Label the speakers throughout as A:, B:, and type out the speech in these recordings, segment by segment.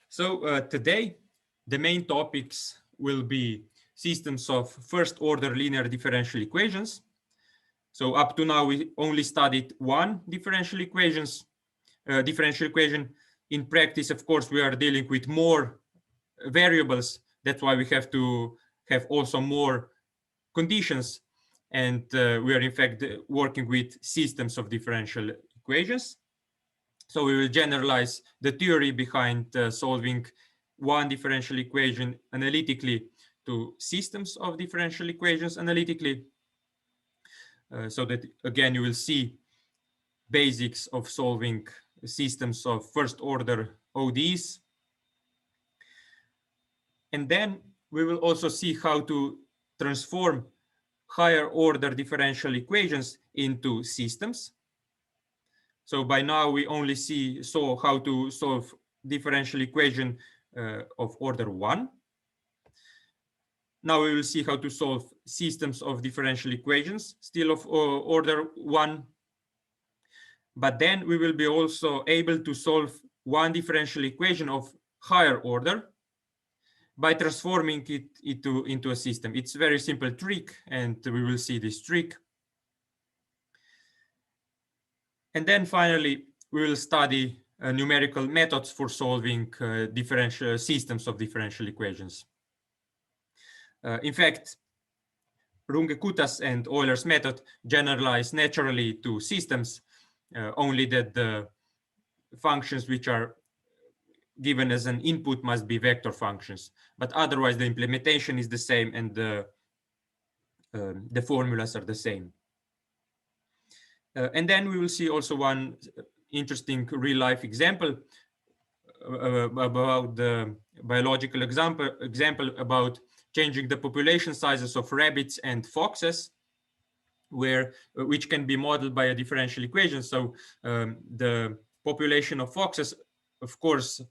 A: So today, the main topics will be systems of first order linear differential equations. So up to now, we only studied one differential equation. In practice, of course, we are dealing with more variables. That's why we have to have also more conditions. And we are in fact working with systems of differential equations. So we will generalize the theory behind solving one differential equation analytically to systems of differential equations analytically. So that again, you will see basics of solving systems of first order ODEs. And then we will also see how to transform higher order differential equations into systems. So by now we only saw how to solve differential equation of order 1. Now we will see how to solve systems of differential equations still of order 1. But then we will be also able to solve one differential equation of higher order by transforming it into a system. It's a very simple trick, and we will see this trick. And then finally, we will study numerical methods for solving differential systems of differential equations. In fact, Runge-Kuttas and Euler's method generalize naturally to systems, only that the functions which are given as an input must be vector functions, but otherwise the implementation is the same and the formulas are the same. And then we will see also one interesting real-life example about the biological example about changing the population sizes of rabbits and foxes, which can be modeled by a differential equation. So the population of foxes, of course,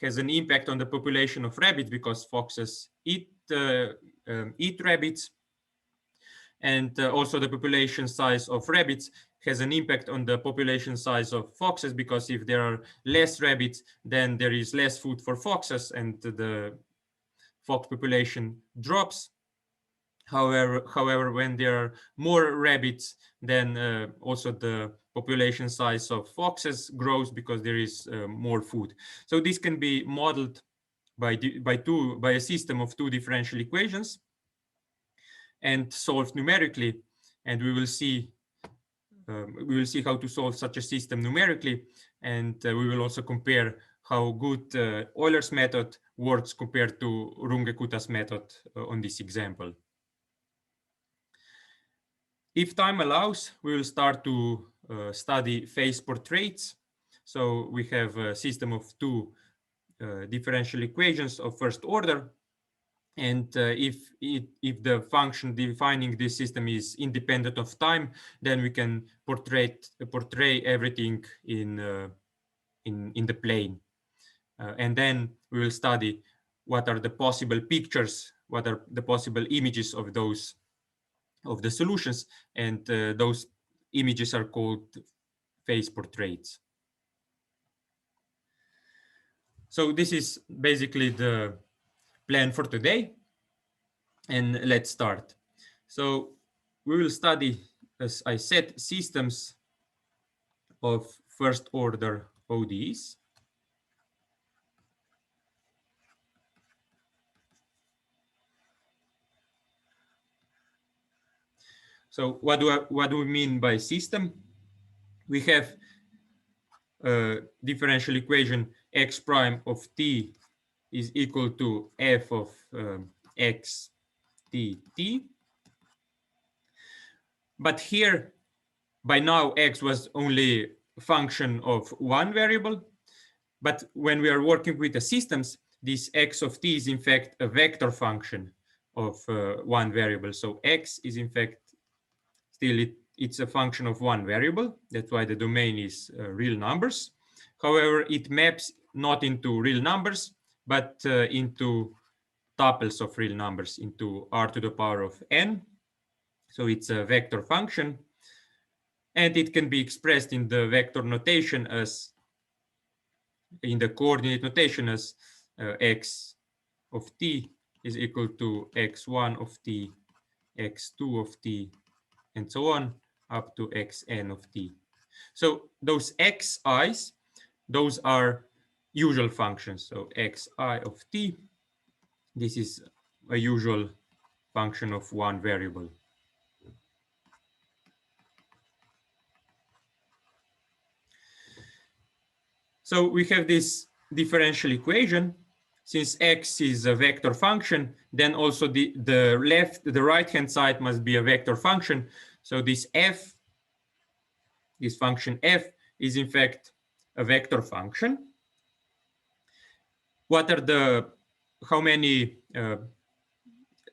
A: has an impact on the population of rabbits because foxes eat rabbits, and also the population size of rabbits has an impact on the population size of foxes, because if there are less rabbits, then there is less food for foxes and the fox population drops. However, when there are more rabbits, then also the population size of foxes grows because there is more food. So this can be modeled by a system of two differential equations and solved numerically. And we will see how to solve such a system numerically, and we will also compare how good Euler's method works compared to Runge-Kuttas method on this example. If time allows, we will start to study phase portraits. So we have a system of two differential equations of first order. And if the function defining this system is independent of time, then we can portray everything in the plane. And then we will study what are the possible pictures, what are the possible images of the solutions, and those images are called phase portraits. So this is basically the plan for today, and let's start. So we will study, as I said, systems of first order ODEs. So what do we mean by system? We have a differential equation x prime of t is equal to f of x t. But here, by now, x was only a function of one variable. But when we are working with the systems, this x of t is in fact a vector function of one variable. So x is in fact still it's a function of one variable. That's why the domain is real numbers. However, it maps not into real numbers, but into tuples of real numbers, into r to the power of n. So it's a vector function. And it can be expressed in the vector notation as in the coordinate notation as x of t is equal to x1 of t, x2 of t, and so on up to xn of t. So those xi's, those are usual functions. So xi of t, this is a usual function of one variable. So we have this differential equation. Since x is a vector function, then also the right hand side must be a vector function. So this f, this function f, is in fact a vector function. What are how many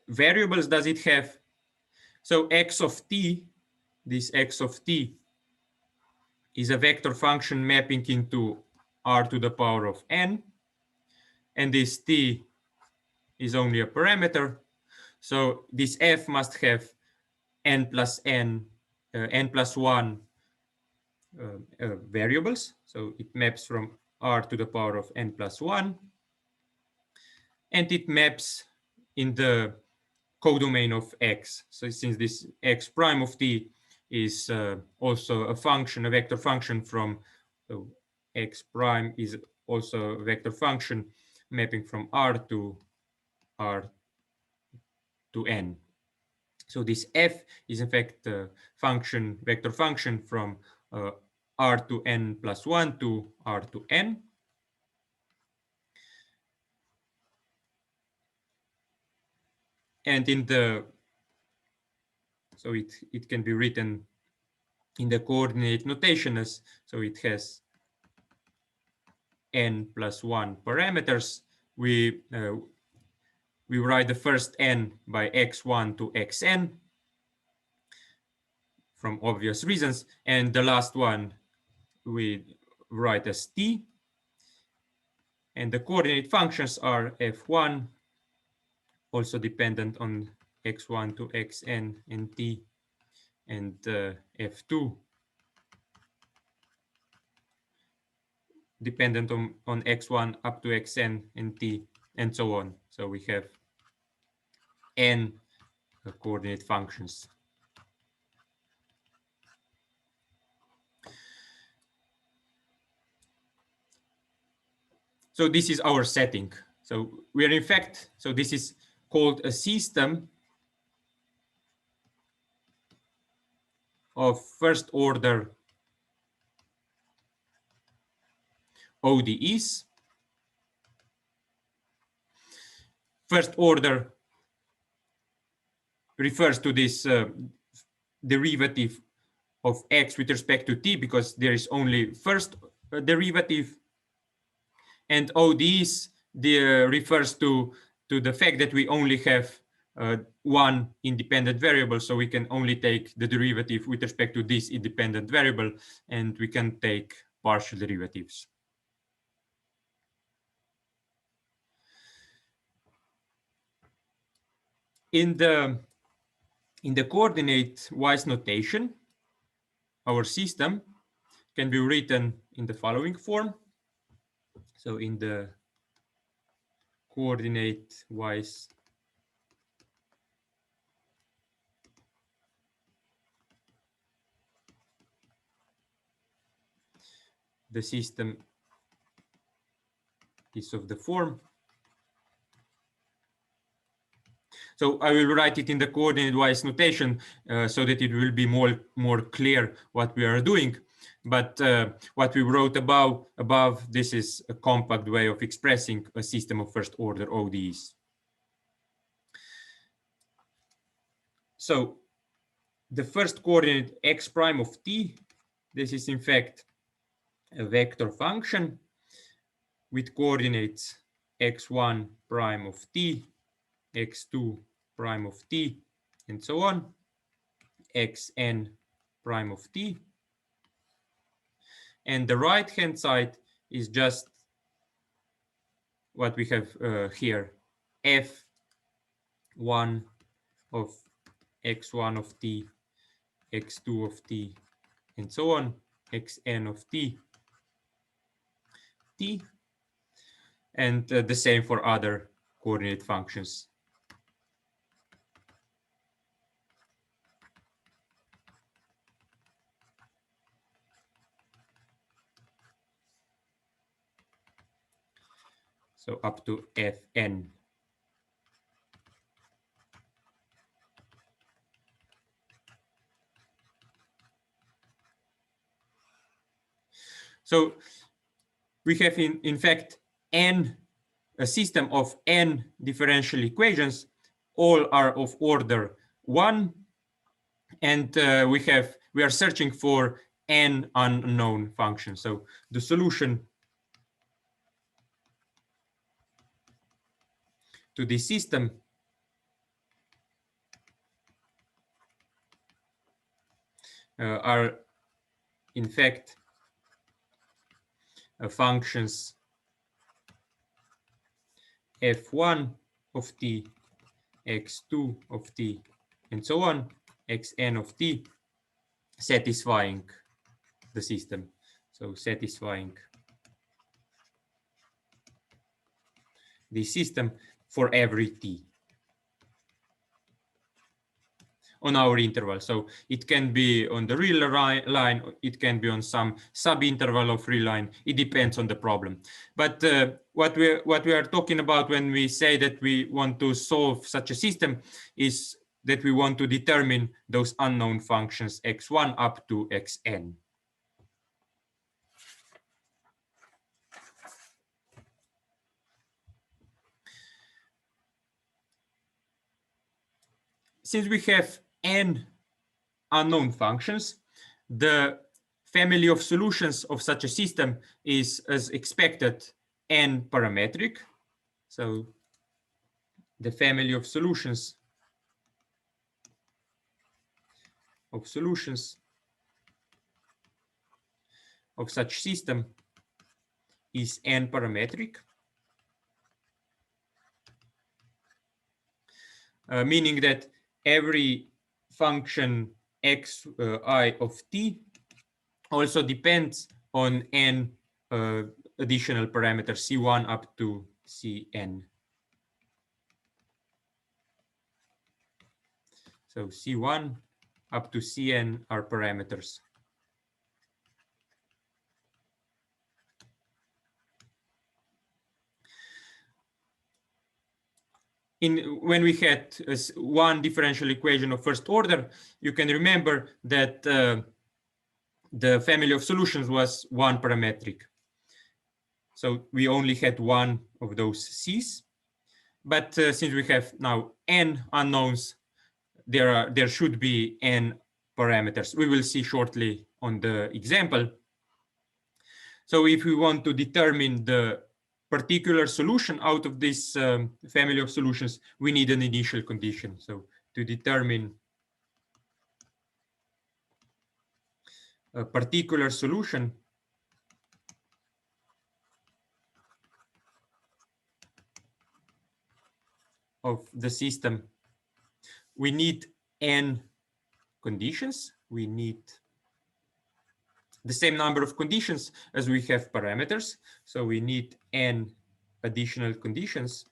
A: variables does it have? So x of t, this x of t, is a vector function mapping into r to the power of n, and this t is only a parameter. So this f must have n plus 1 variables. So it maps from r to the power of n plus 1, and it maps in the codomain of x. So since this x prime of t is also a function, a vector function from x prime is also a vector function mapping from r to n. So this f is in fact a function, vector function from r to n plus 1 to r to n. And so it can be written in the coordinate notation as, so it has n plus 1 parameters. We write the first n by x1 to xn from obvious reasons, and the last one we write as t. And the coordinate functions are f1, also dependent on x1 to xn and t, and f2, dependent on x1 up to xn and t, and so on. So we have n coordinate functions. So this is our setting. So we are in fact, so this is called a system of first order ODEs. First order refers to this derivative of x with respect to t, because there is only first derivative. And ODEs refers to the fact that we only have one independent variable, so we can only take the derivative with respect to this independent variable, and we can take partial derivatives. In the coordinate-wise notation, our system can be written in the following form. So in the coordinate-wise the system is of the form. So I will write it in the coordinate-wise notation so that it will be more clear what we are doing. But what we wrote above, this is a compact way of expressing a system of first order ODEs. So the first coordinate x prime of t, this is in fact a vector function with coordinates x1 prime of t, x2 prime of t, and so on, xn prime of t. And the right hand side is just what we have here, f1 of x1 of t, x2 of t, and so on, xn of t, and the same for other coordinate functions. So up to Fn. So we have in fact a system of n differential equations. All are of order 1, and we are searching for n unknown functions. So the solution to this system are in fact functions f1 of t, x2 of t, and so on, xn of t, satisfying the system. So satisfying the system for every t on our interval. So it can be on the real line, it can be on some sub-interval of real line. It depends on the problem. But what we are talking about when we say that we want to solve such a system is that we want to determine those unknown functions x1 up to xn. Since we have n unknown functions, the family of solutions of such a system is, as expected, n parametric. So the family of solutions of such system is n parametric, meaning that every function xi of t also depends on n additional parameters c1 up to cn. So c1 up to cn are parameters. When we had one differential equation of first order, you can remember that the family of solutions was one parametric. So we only had one of those C's. But since we have now n unknowns, there should be n parameters. We will see shortly on the example. So if we want to determine the particular solution out of this family of solutions, we need an initial condition. So to determine a particular solution of the system, we need n conditions. We need the same number of conditions as we have parameters. So we need n additional conditions.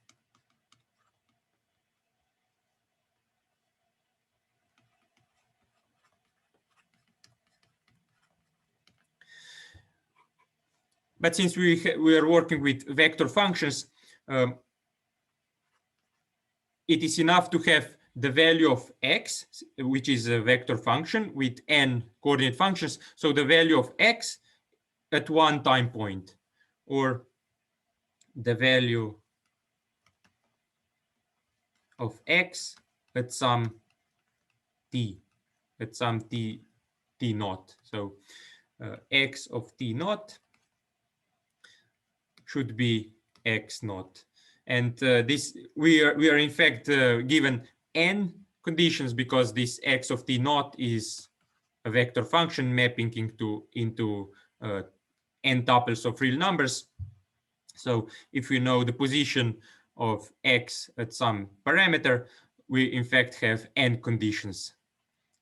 A: But since we are working with vector functions, it is enough to have the value of x, which is a vector function with n coordinate functions. So the value of x at one time point, or the value of x at some t, t naught. So x of t naught should be x naught. And this we are in fact given n conditions because this x of t naught is a vector function mapping into n tuples of real numbers. So if we know the position of x at some parameter, we in fact have n conditions.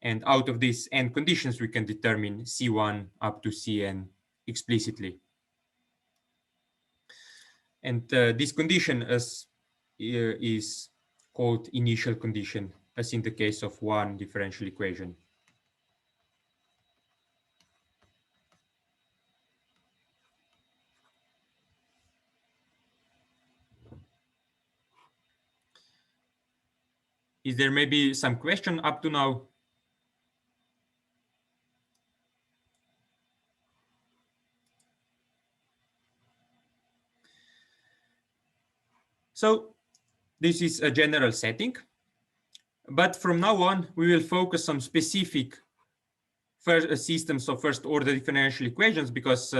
A: And out of these n conditions, we can determine c1 up to cn explicitly. And this condition is called initial condition, as in the case of one differential equation. Is there maybe some question up to now? So this is a general setting, but from now on, we will focus on specific systems of first order differential equations, because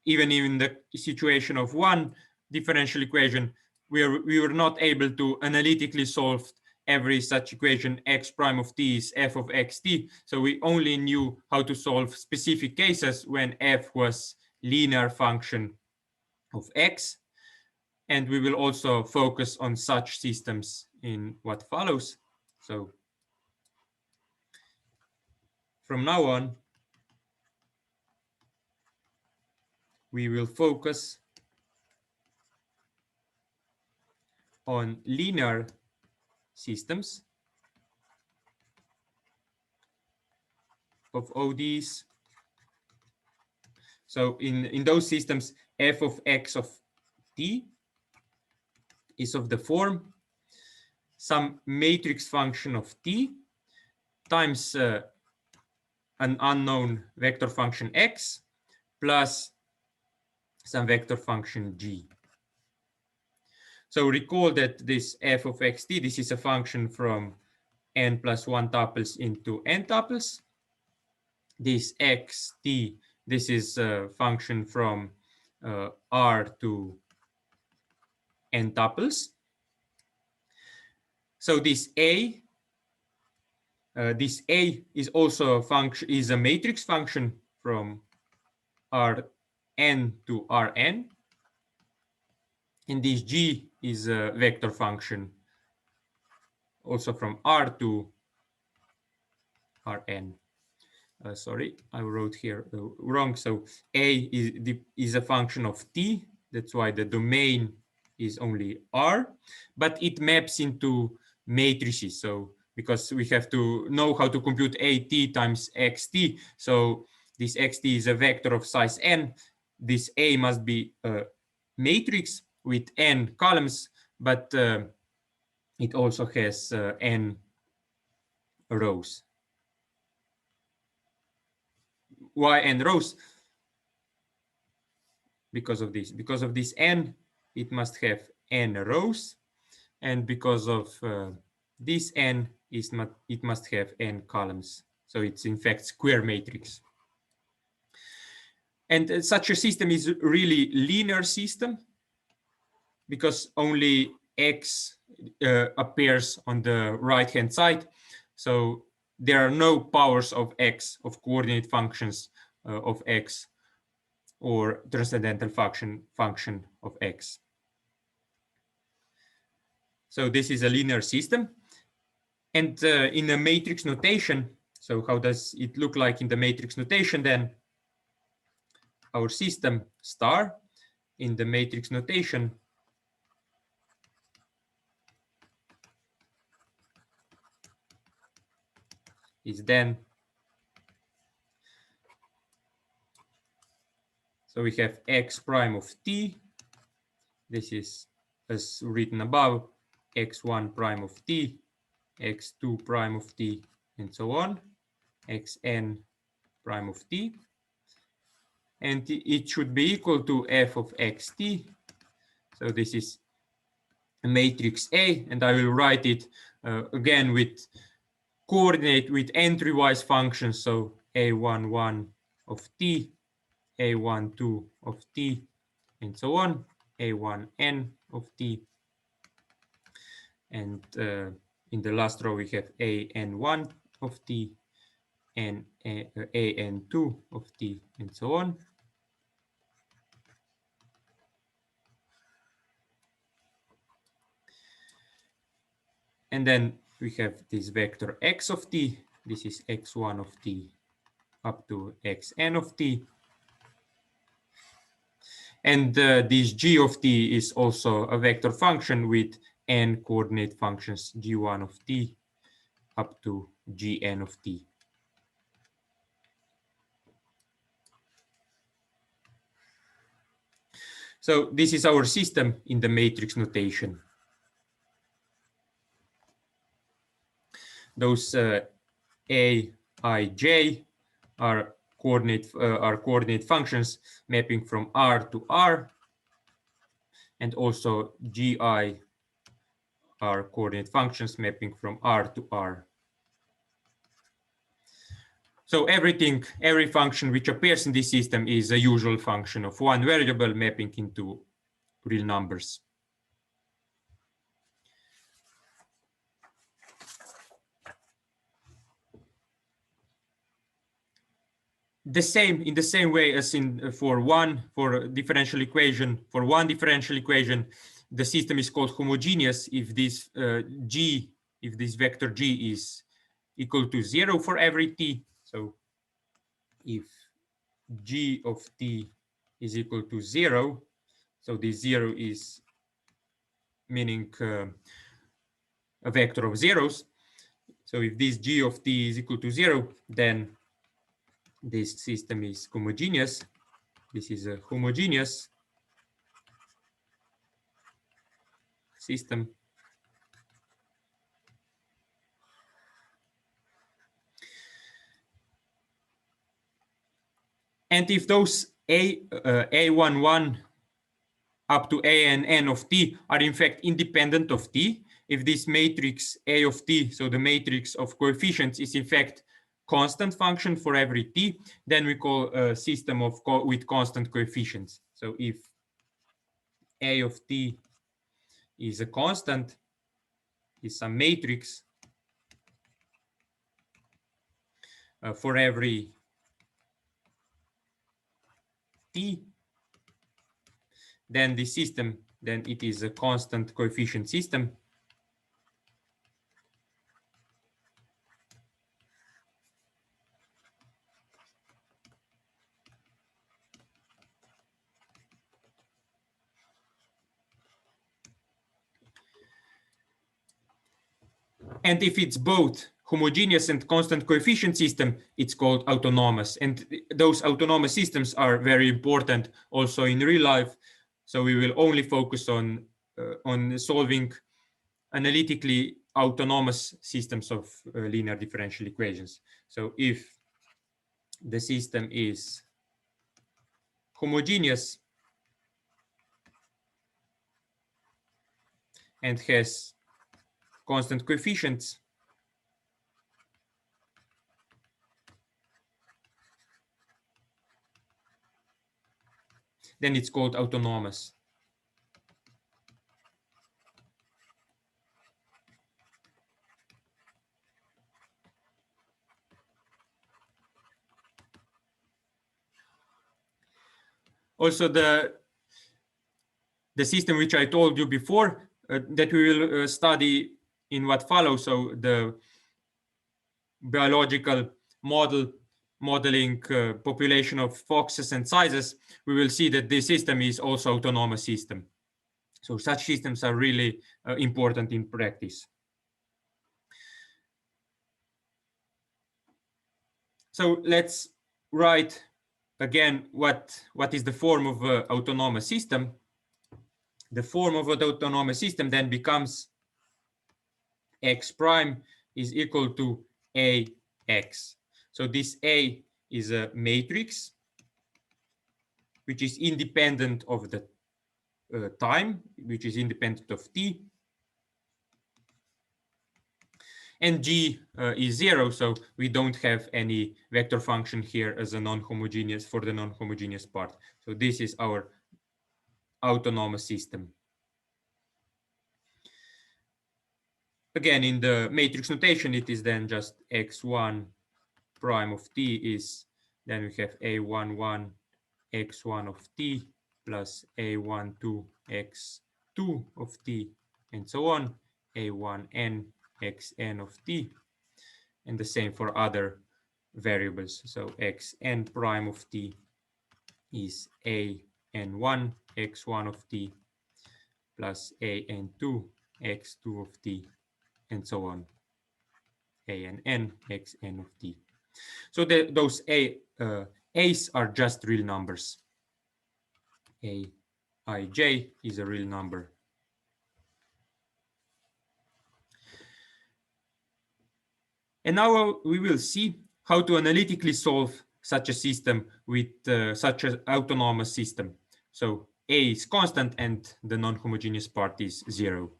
A: even in the situation of one differential equation, we were not able to analytically solve every such equation. X prime of t is f of xt. So we only knew how to solve specific cases when f was linear function of x. And we will also focus on such systems in what follows. So from now on, we will focus on linear systems of ODs. So in those systems, f of x of t is of the form some matrix function of t times an unknown vector function x plus some vector function g. So recall that this f of xt, this is a function from n plus 1 tuples into n tuples. This xt, this is a function from r to n tuples. So this a is also a function, is a matrix function from Rn to Rn. And this g is a vector function also from R to Rn. Sorry, I wrote here wrong. So a is a function of t. That's why the domain is only R, but it maps into matrices. So because we have to know how to compute at times xt. So this xt is a vector of size n. This a must be a matrix with n columns, but it also has n rows. Why n rows? Because of this n, it must have n rows, and because of this n, it must have n columns. So it's in fact square matrix. And such a system is really linear system because only x appears on the right hand side. So there are no powers of x, of coordinate functions of x, or transcendental function of x. So this is a linear system. And in the matrix notation, so how does it look like in the matrix notation then? Our system star in the matrix notation is then, so we have x prime of t. This is as written above, x1 prime of t, x2 prime of t, and so on, xn prime of t. And it should be equal to f of xt. So this is a matrix A, and I will write it again with coordinate with entry-wise functions. So a11 of t, a12 of t, and so on, a1n of t. And in the last row, we have an1 of t, and an2 of t, and so on. And then we have this vector x of t. This is x1 of t up to xn of t. And this g of t is also a vector function with n coordinate functions, g1 of t up to gn of t. So this is our system in the matrix notation. Those a, I, j are coordinate functions mapping from R to R, and also gi are coordinate functions mapping from R to R. So every function which appears in this system is a usual function of one variable mapping into real numbers. In the same way as for one differential equation, the system is called homogeneous if this vector g is equal to 0 for every t. So if g of t is equal to 0, so this 0 is meaning a vector of zeros. So if this g of t is equal to 0, then this system is homogeneous. This is a homogeneous system. And if those a11 up to an of t are in fact independent of t, if this matrix A of t, so the matrix of coefficients, is in fact constant function for every t, then we call a system with constant coefficients. So if A of t is a constant, is some matrix for every t, then the system, then it is a constant coefficient system. And if it's both homogeneous and constant coefficient system, it's called autonomous. And those autonomous systems are very important also in real life. So we will only focus on solving analytically autonomous systems of linear differential equations. So if the system is homogeneous and has constant coefficients, then it's called autonomous. Also, the system which I told you before that we will study in what follows, so the biological modeling population of foxes and sizes, we will see that this system is also autonomous system. So such systems are really important in practice. So let's write again what is the form of an autonomous system. The form of an autonomous system then becomes x prime is equal to ax. So this A is a matrix which is independent of the time, which is independent of t. And G is 0, so we don't have any vector function here as a non-homogeneous for the non-homogeneous part. So this is our autonomous system. Again, in the matrix notation, it is then just x1 prime of t is, then we have a11 x1 of t plus a12 x2 of t, and so on, a1n xn of t, and the same for other variables. So xn prime of t is a n1 x1 of t plus a n2 x2 of t, and so on, a and n xn of t. So those a's are just real numbers. A ij is a real number. And now we will see how to analytically solve such a system with such an autonomous system. So A is constant and the non-homogeneous part is 0.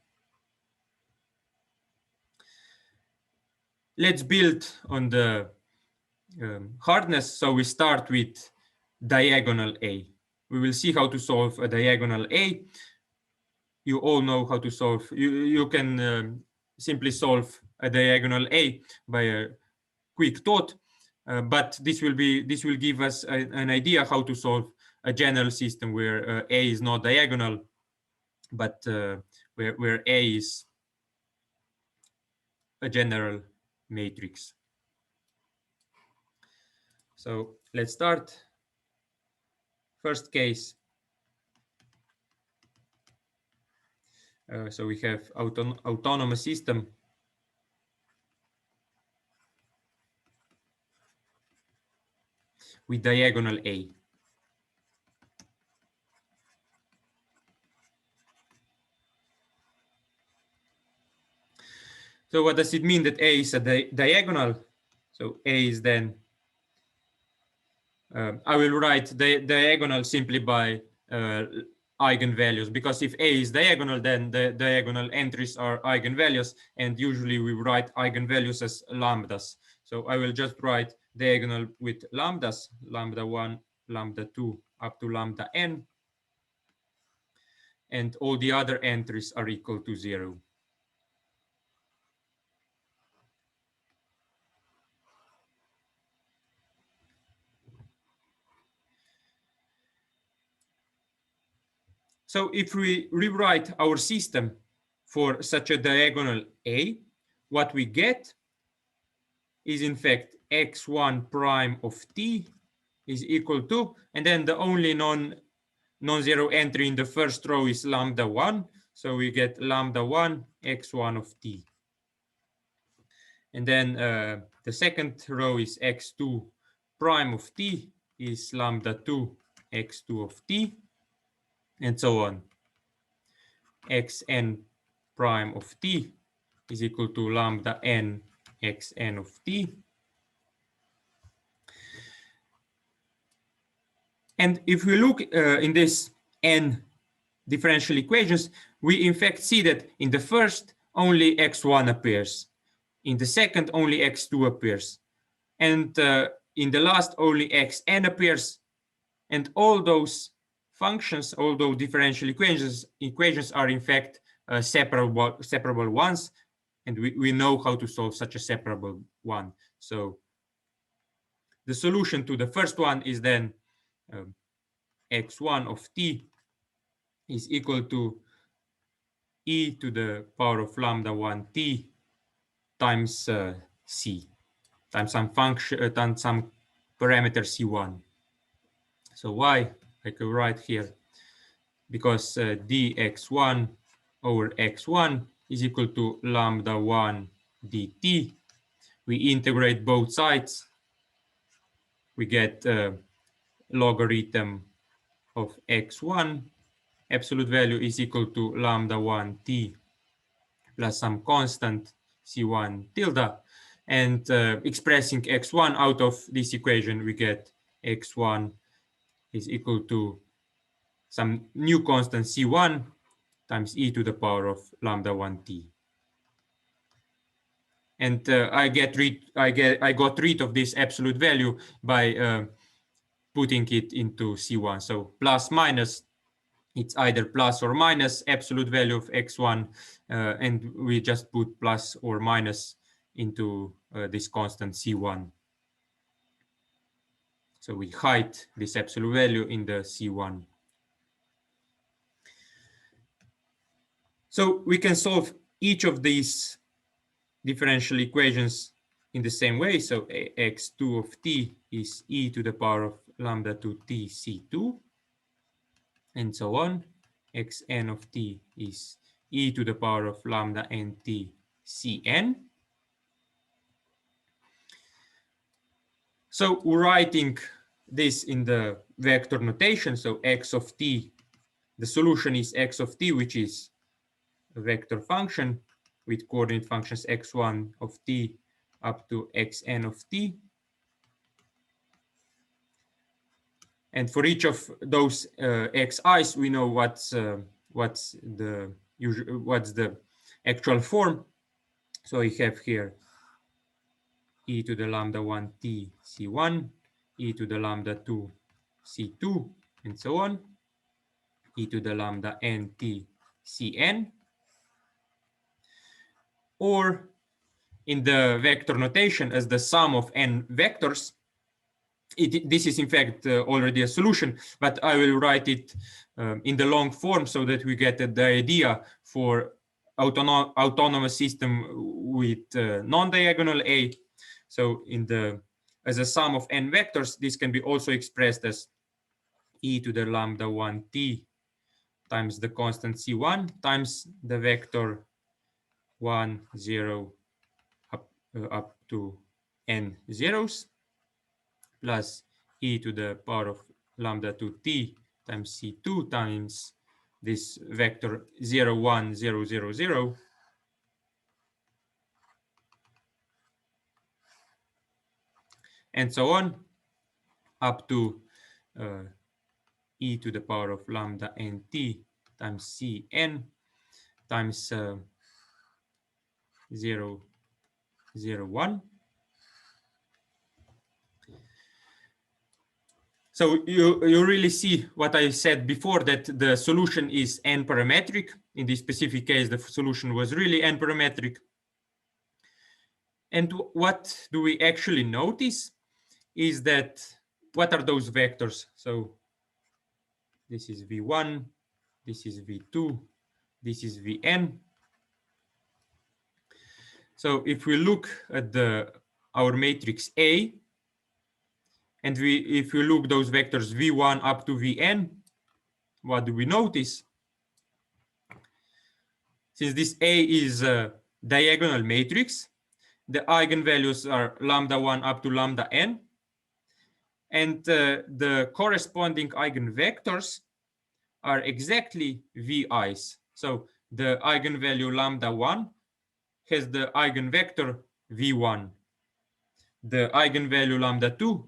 A: Let's build on the hardness. So we start with diagonal A. We will see how to solve a diagonal A. You all know how to solve. You can simply solve a diagonal A by a quick thought, but this will give us an idea how to solve a general system where A is not diagonal, but where A is a general matrix. So let's start. First case. So we have autonomous system with diagonal A. So what does it mean that A is a diagonal? So A is then, I will write the diagonal simply by eigenvalues, because if A is diagonal, then the diagonal entries are eigenvalues, and usually we write eigenvalues as lambdas. So I will just write diagonal with lambdas, lambda 1, lambda 2, up to lambda n, and all the other entries are equal to 0. So if we rewrite our system for such a diagonal A, what we get is in fact x1 prime of t is equal to, and then the only non-zero entry in the first row is lambda 1. So we get lambda 1 x1 of t. And then the second row is x2 prime of t is lambda 2 x2 of t, and so on. Xn prime of t is equal to lambda n xn of t. And if we look in this n differential equations, we in fact see that in the first only x1 appears, in the second only x2 appears, and in the last only xn appears, and all those functions, all those differential equations are in fact separable ones, and we know how to solve such a separable one. So the solution to the first one is then x1 of t is equal to e to the power of lambda 1 t times c, times some function, times some parameter c1. So why? I could write here, because dx1 over x1 is equal to lambda 1 dt. We integrate both sides. We get logarithm of x1 absolute value is equal to lambda 1 t plus some constant c1 tilde, and expressing x1 out of this equation, we get x1 is equal to some new constant c1 times e to the power of lambda 1 t. And I got rid of this absolute value by putting it into c1. So plus minus, it's either plus or minus absolute value of x1, and we just put plus or minus into this constant c1. So we hide this absolute value in the c1. So we can solve each of these differential equations in the same way. So x2 of t is e to the power of lambda 2t c2. and so on. Xn of t is e to the power of lambda n t Cn. So writing this in the vector notation, so x of t, the solution is x of t, which is a vector function with coordinate functions x1 of t up to xn of t. And for each of those xi's, we know what's the actual form. So we have here e to the lambda 1 t c1, e to the lambda 2 c2, and so on, e to the lambda n t cn. Or in the vector notation as the sum of n vectors, this is in fact already a solution, but I will write it in the long form so that we get the idea for autonomous system with non-diagonal A. So as a sum of n vectors, this can be also expressed as e to the lambda 1 t times the constant c1 times the vector 1, 0 up to n zeros, plus e to the power of lambda 2t times c2 times this vector 0, 1, 0, 0, 0, and so on, up to e to the power of lambda nt times cn times 0, 0, 1. So you really see what I said before, that the solution is n parametric. In this specific case, the solution was really n parametric. And what do we actually notice is that, what are those vectors? So this is v1, this is v2, this is vn. So if we look at our matrix A, and if we look those vectors v1 up to vn, what do we notice? Since this A is a diagonal matrix, the eigenvalues are lambda 1 up to lambda n, and the corresponding eigenvectors are exactly vi's. So the eigenvalue lambda 1 has the eigenvector v1. The eigenvalue lambda 2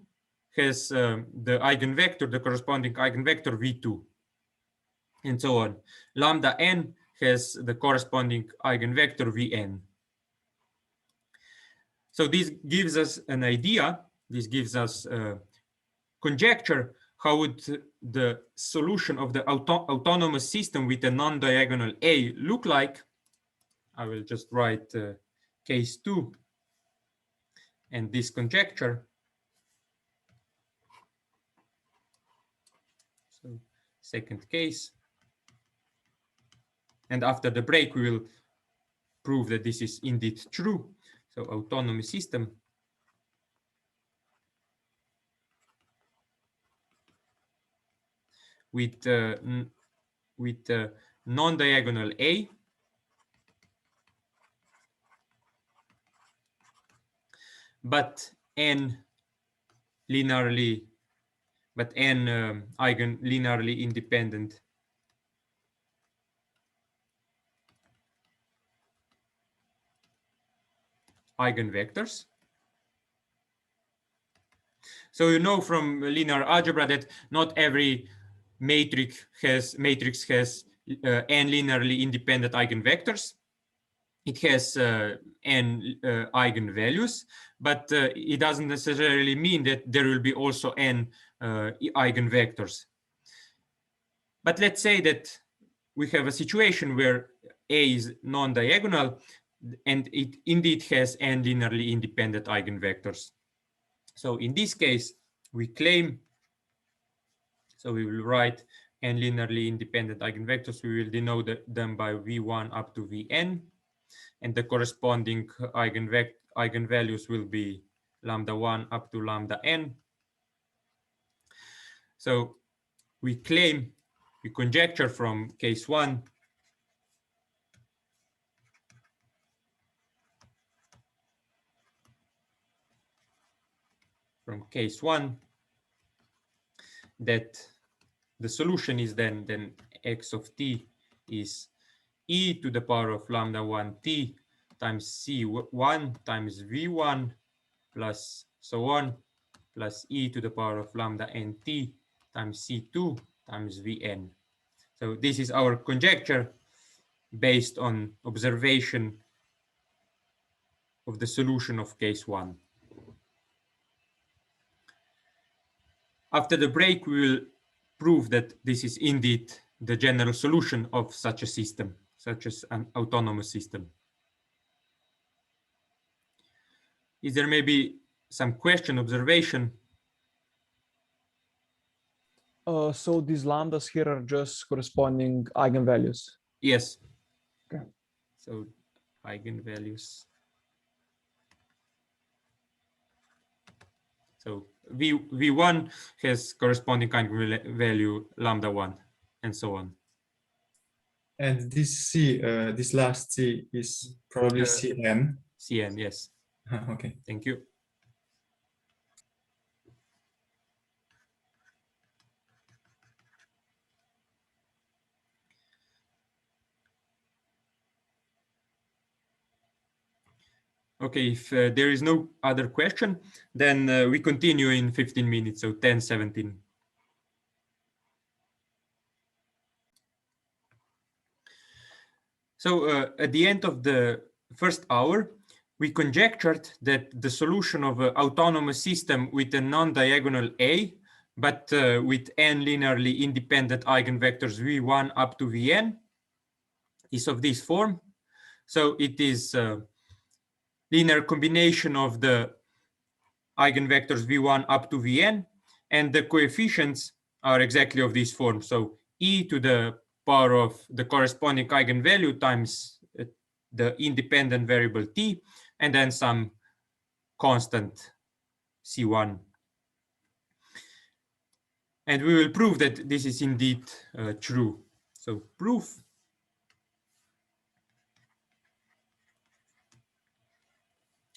A: has the eigenvector, the corresponding eigenvector v2, and so on. Lambda n has the corresponding eigenvector vn. So this gives us an idea, this gives us a conjecture how would the solution of the autonomous system with a non-diagonal A look like. I will just write case 2 and this conjecture. So second case. And after the break, we will prove that this is indeed true. So autonomous system with non-diagonal A, but n linearly linearly independent eigenvectors. So you know from linear algebra that not every matrix has n linearly independent eigenvectors. It has n eigenvalues, but it doesn't necessarily mean that there will be also n eigenvectors. But let's say that we have a situation where A is non-diagonal and it indeed has n linearly independent eigenvectors. So in this case, we claim, so we will write n linearly independent eigenvectors. We will denote them by v1 up to vn, and the corresponding eigenvalues will be lambda 1 up to lambda n. So we claim we conjecture from case 1 that the solution is then x of t is e to the power of lambda 1 t times c1 times v1 plus so on plus e to the power of lambda n t times c2 times vn. So this is our conjecture based on observation of the solution of case 1. After the break, we will prove that this is indeed the general solution of such a system, such as an autonomous system. Is there maybe some question, observation?
B: So these lambdas here are just corresponding eigenvalues.
A: Yes.
B: Okay.
A: So eigenvalues. So V1 has corresponding eigenvalue lambda 1 and so on.
C: And this C, this last C is probably Cn.
A: Cn, yes.
C: Okay.
A: Thank you. Okay, if there is no other question, then we continue in 15 minutes, so 10:17. So at the end of the first hour, we conjectured that the solution of an autonomous system with a non-diagonal A, but with n linearly independent eigenvectors v1 up to vn is of this form. So it is a linear combination of the eigenvectors v1 up to vn, and the coefficients are exactly of this form. So e to the power of the corresponding eigenvalue times the independent variable t, and then some constant c1. And we will prove that this is indeed true. So proof.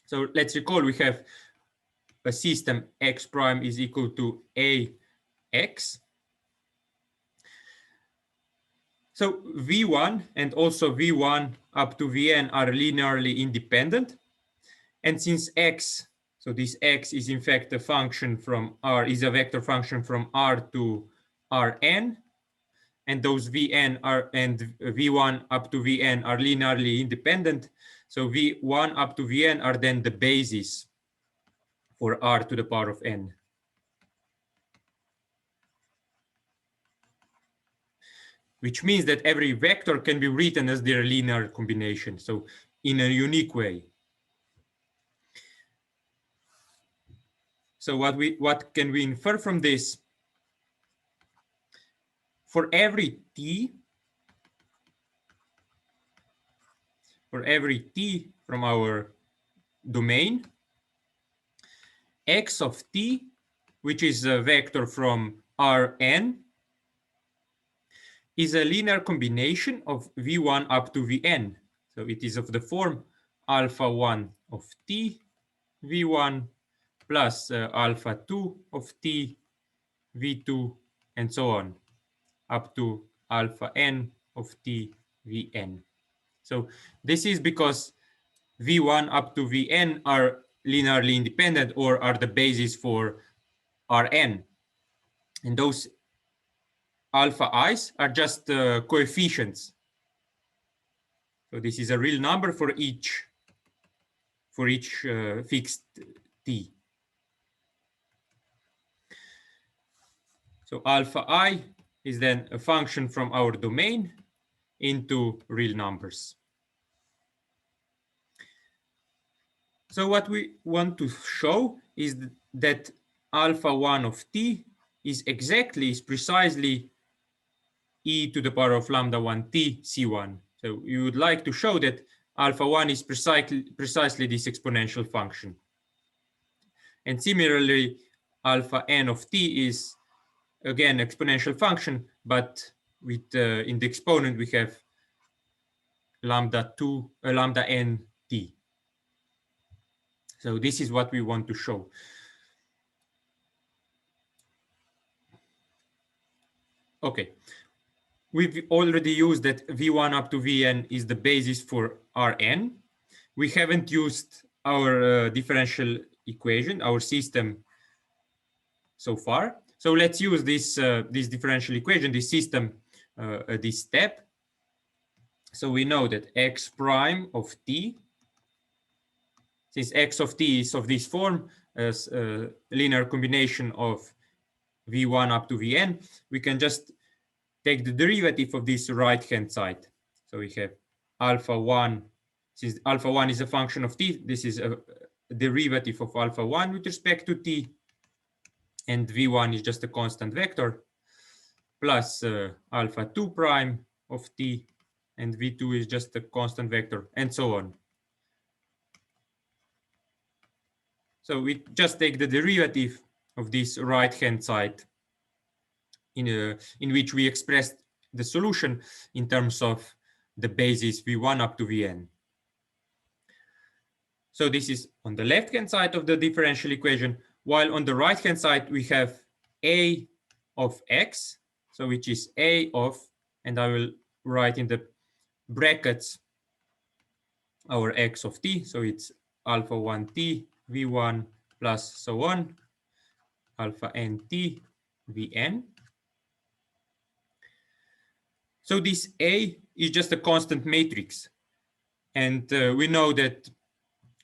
A: So let's recall we have a system x prime is equal to ax. So v1 and also v1 up to vn are linearly independent. And since x, so this x is in fact a function from R, is a vector function from R to Rn, and those vn are and v1 up to vn are linearly independent. So v1 up to vn are then the basis for R to the power of n. Which means that every vector can be written as their linear combination, so in a unique way. So what can we infer from this? For every t from our domain, x of t, which is a vector from Rn, is a linear combination of v1 up to vn. So it is of the form alpha 1 of t v1 plus alpha 2 of t v2 and so on up to alpha n of t vn. So this is because v1 up to vn are linearly independent or are the basis for Rn. And those alpha i's are just coefficients. So this is a real number for each fixed t. So alpha I is then a function from our domain into real numbers. So what we want to show is that alpha 1 of t is precisely e to the power of lambda 1 t c1. So you would like to show that alpha 1 is precisely this exponential function. And similarly, alpha n of t is again exponential function, but with in the exponent we have lambda n t. So this is what we want to show. Okay, we've already used that v1 up to vn is the basis for Rn. We haven't used our differential equation, our system so far. So let's use this this differential equation, this system, this step. So we know that x prime of t, since x of t is of this form, as a linear combination of v1 up to vn, we can just take the derivative of this right-hand side. So we have alpha 1, since alpha 1 is a function of t, this is a derivative of alpha 1 with respect to t, and v1 is just a constant vector, plus alpha 2 prime of t, and v2 is just a constant vector, and so on. So we just take the derivative of this right-hand side in which we expressed the solution in terms of the basis v1 up to vn. So this is on the left-hand side of the differential equation, while on the right-hand side we have a of x, so which is a of, and I will write in the brackets our x of t, so it's alpha 1 t v1 plus so on, alpha n t vn. So this A is just a constant matrix. And we know that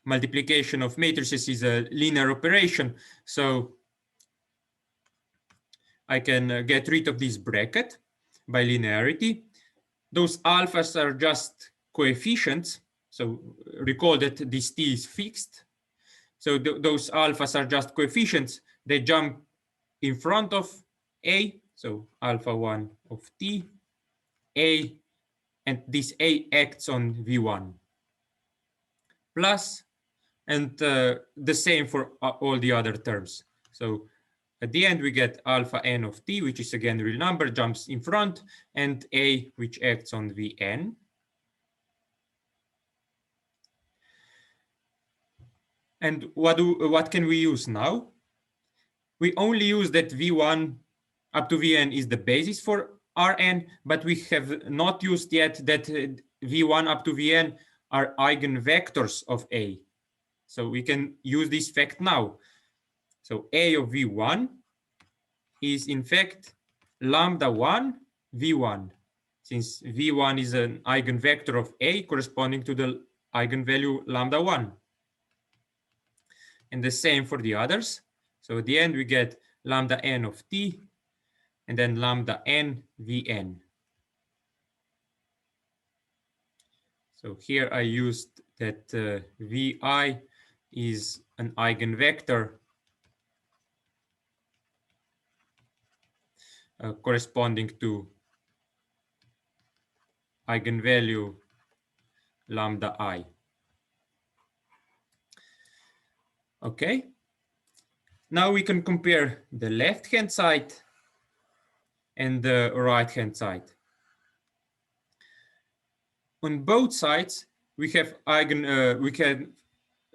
A: multiplication of matrices is a linear operation. So I can get rid of this bracket by linearity. Those alphas are just coefficients. So recall that this t is fixed. So those alphas are just coefficients. They jump in front of A. So alpha 1 of t. A, and this A acts on V1 plus, and the same for all the other terms. So at the end we get alpha n of t, which is again a real number, jumps in front, and A, which acts on Vn. And what can we use now? We only use that V1 up to Vn is the basis for Rn, but we have not used yet that v1 up to vn are eigenvectors of A. So we can use this fact now. So A of v1 is in fact lambda 1 v1, since v1 is an eigenvector of A corresponding to the eigenvalue lambda 1. And the same for the others. So at the end we get lambda n of t, and then lambda n vn. So here I used that vi is an eigenvector corresponding to eigenvalue lambda I. Okay. Now we can compare the left-hand side and the right-hand side. On both sides, we have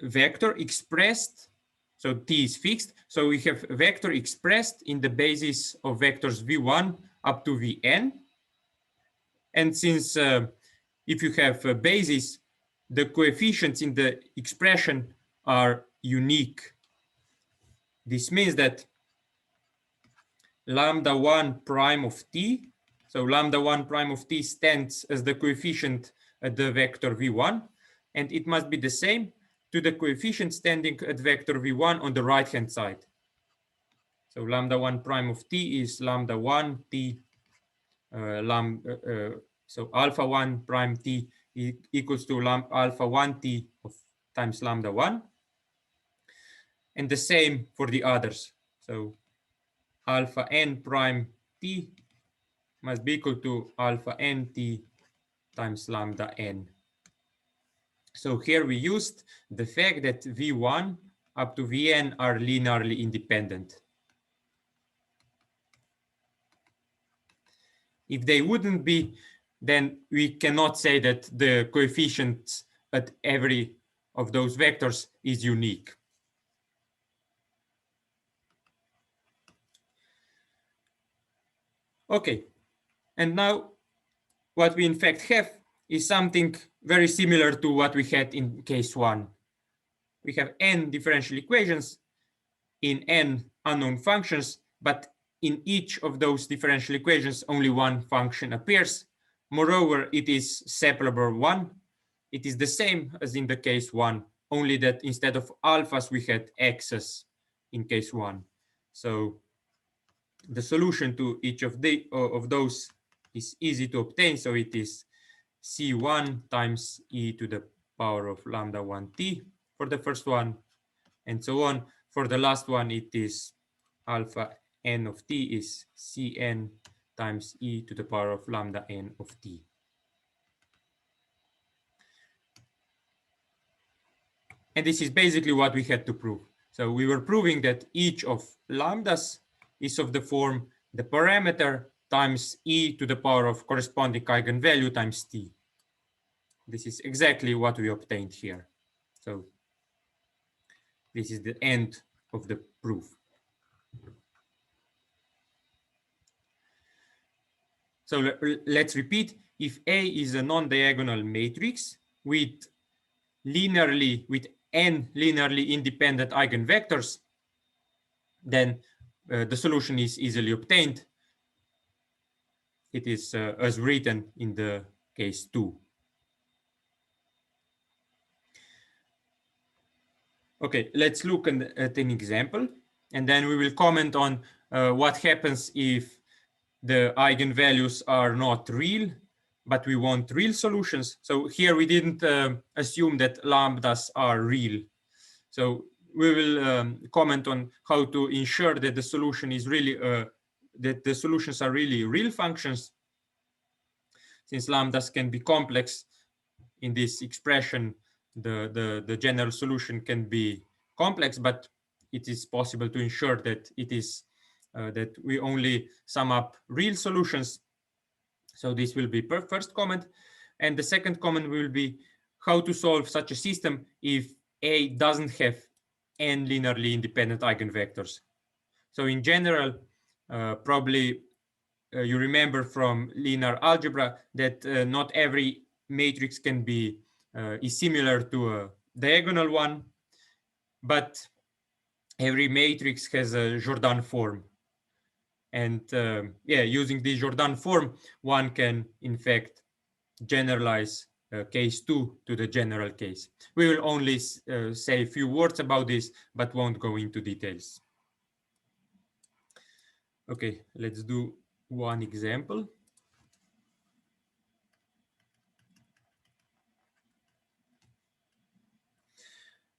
A: vector expressed, so t is fixed, so we have vector expressed in the basis of vectors v1 up to vn. And since if you have a basis, the coefficients in the expression are unique. This means that lambda 1 prime of t, so lambda 1 prime of t stands as the coefficient at the vector v1, and it must be the same to the coefficient standing at vector v1 on the right hand side. So lambda 1 prime of t is lambda 1 t, so alpha 1 prime t equals to alpha 1 t times lambda 1, and the same for the others. So alpha n prime t must be equal to alpha n t times lambda n. So here we used the fact that v1 up to vn are linearly independent. If they wouldn't be, then we cannot say that the coefficient at every of those vectors is unique. Okay, and now what we in fact have is something very similar to what we had in case 1. We have n differential equations in n unknown functions, but in each of those differential equations only one function appears. Moreover, it is separable 1. It is the same as in the case 1, only that instead of alphas we had x's in case 1. So the solution to each of those is easy to obtain. So it is C1 times e to the power of lambda 1t for the first one, and so on. For the last one, it is alpha n of t is Cn times e to the power of lambda n of t. And this is basically what we had to prove. So we were proving that each of lambdas is of the form the parameter times e to the power of corresponding eigenvalue times t. This is exactly what we obtained here. So this is the end of the proof. So let's repeat. If A is a non-diagonal matrix with n linearly independent eigenvectors, then the solution is easily obtained. It is as written in the case 2. Okay, let's look at an example, and then we will comment on what happens if the eigenvalues are not real, but we want real solutions. So here we didn't assume that lambdas are real. So we will comment on how to ensure that the solution is really that the solutions are really real functions. Since lambdas can be complex, in this expression, the general solution can be complex, but it is possible to ensure that it is that we only sum up real solutions. So this will be first comment. And the second comment will be how to solve such a system if A doesn't have n linearly independent eigenvectors. So in general, probably you remember from linear algebra that not every matrix can be is similar to a diagonal one, but every matrix has a Jordan form. And yeah, using the Jordan form, one can in fact generalize case 2 to the general case. We will only say a few words about this, but won't go into details. Okay, let's do one example.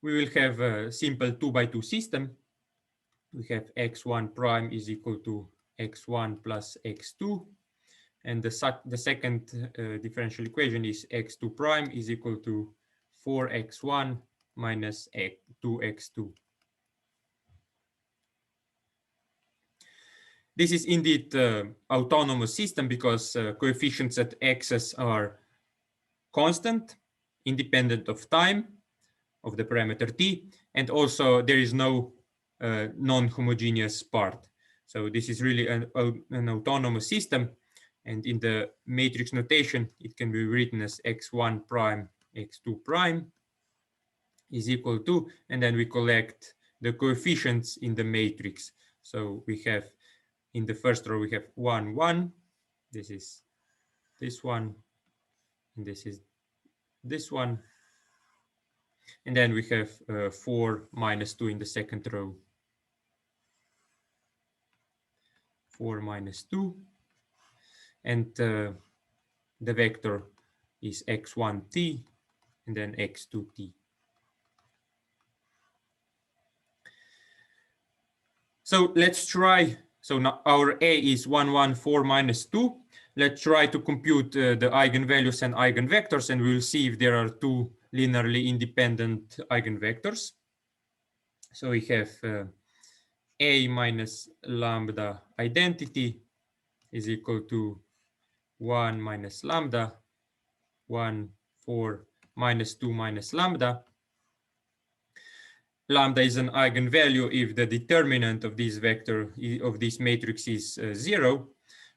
A: We will have a simple 2x2 system. We have x1 prime is equal to x1 plus x2. And the second differential equation is x2 prime is equal to 4x1 minus 2x2. This is indeed autonomous system because coefficients at x's are constant, independent of time, of the parameter t, and also there is no non-homogeneous part. So this is really an autonomous system, and in the matrix notation, it can be written as x1 prime, x2 prime is equal to, and then we collect the coefficients in the matrix. So we have in the first row, we have 1, 1. This is this one, and this is this one. And then we have 4 minus 2 in the second row. 4 minus 2. And the vector is x1t and then x2t. So let's try. So now our A is 1, 1, 4 minus 2. Let's try to compute the eigenvalues and eigenvectors, and we'll see if there are two linearly independent eigenvectors. So we have A minus lambda identity is equal to 1 minus lambda, 1, 4, minus 2 minus lambda. Lambda is an eigenvalue if the determinant of this vector, of this matrix is 0.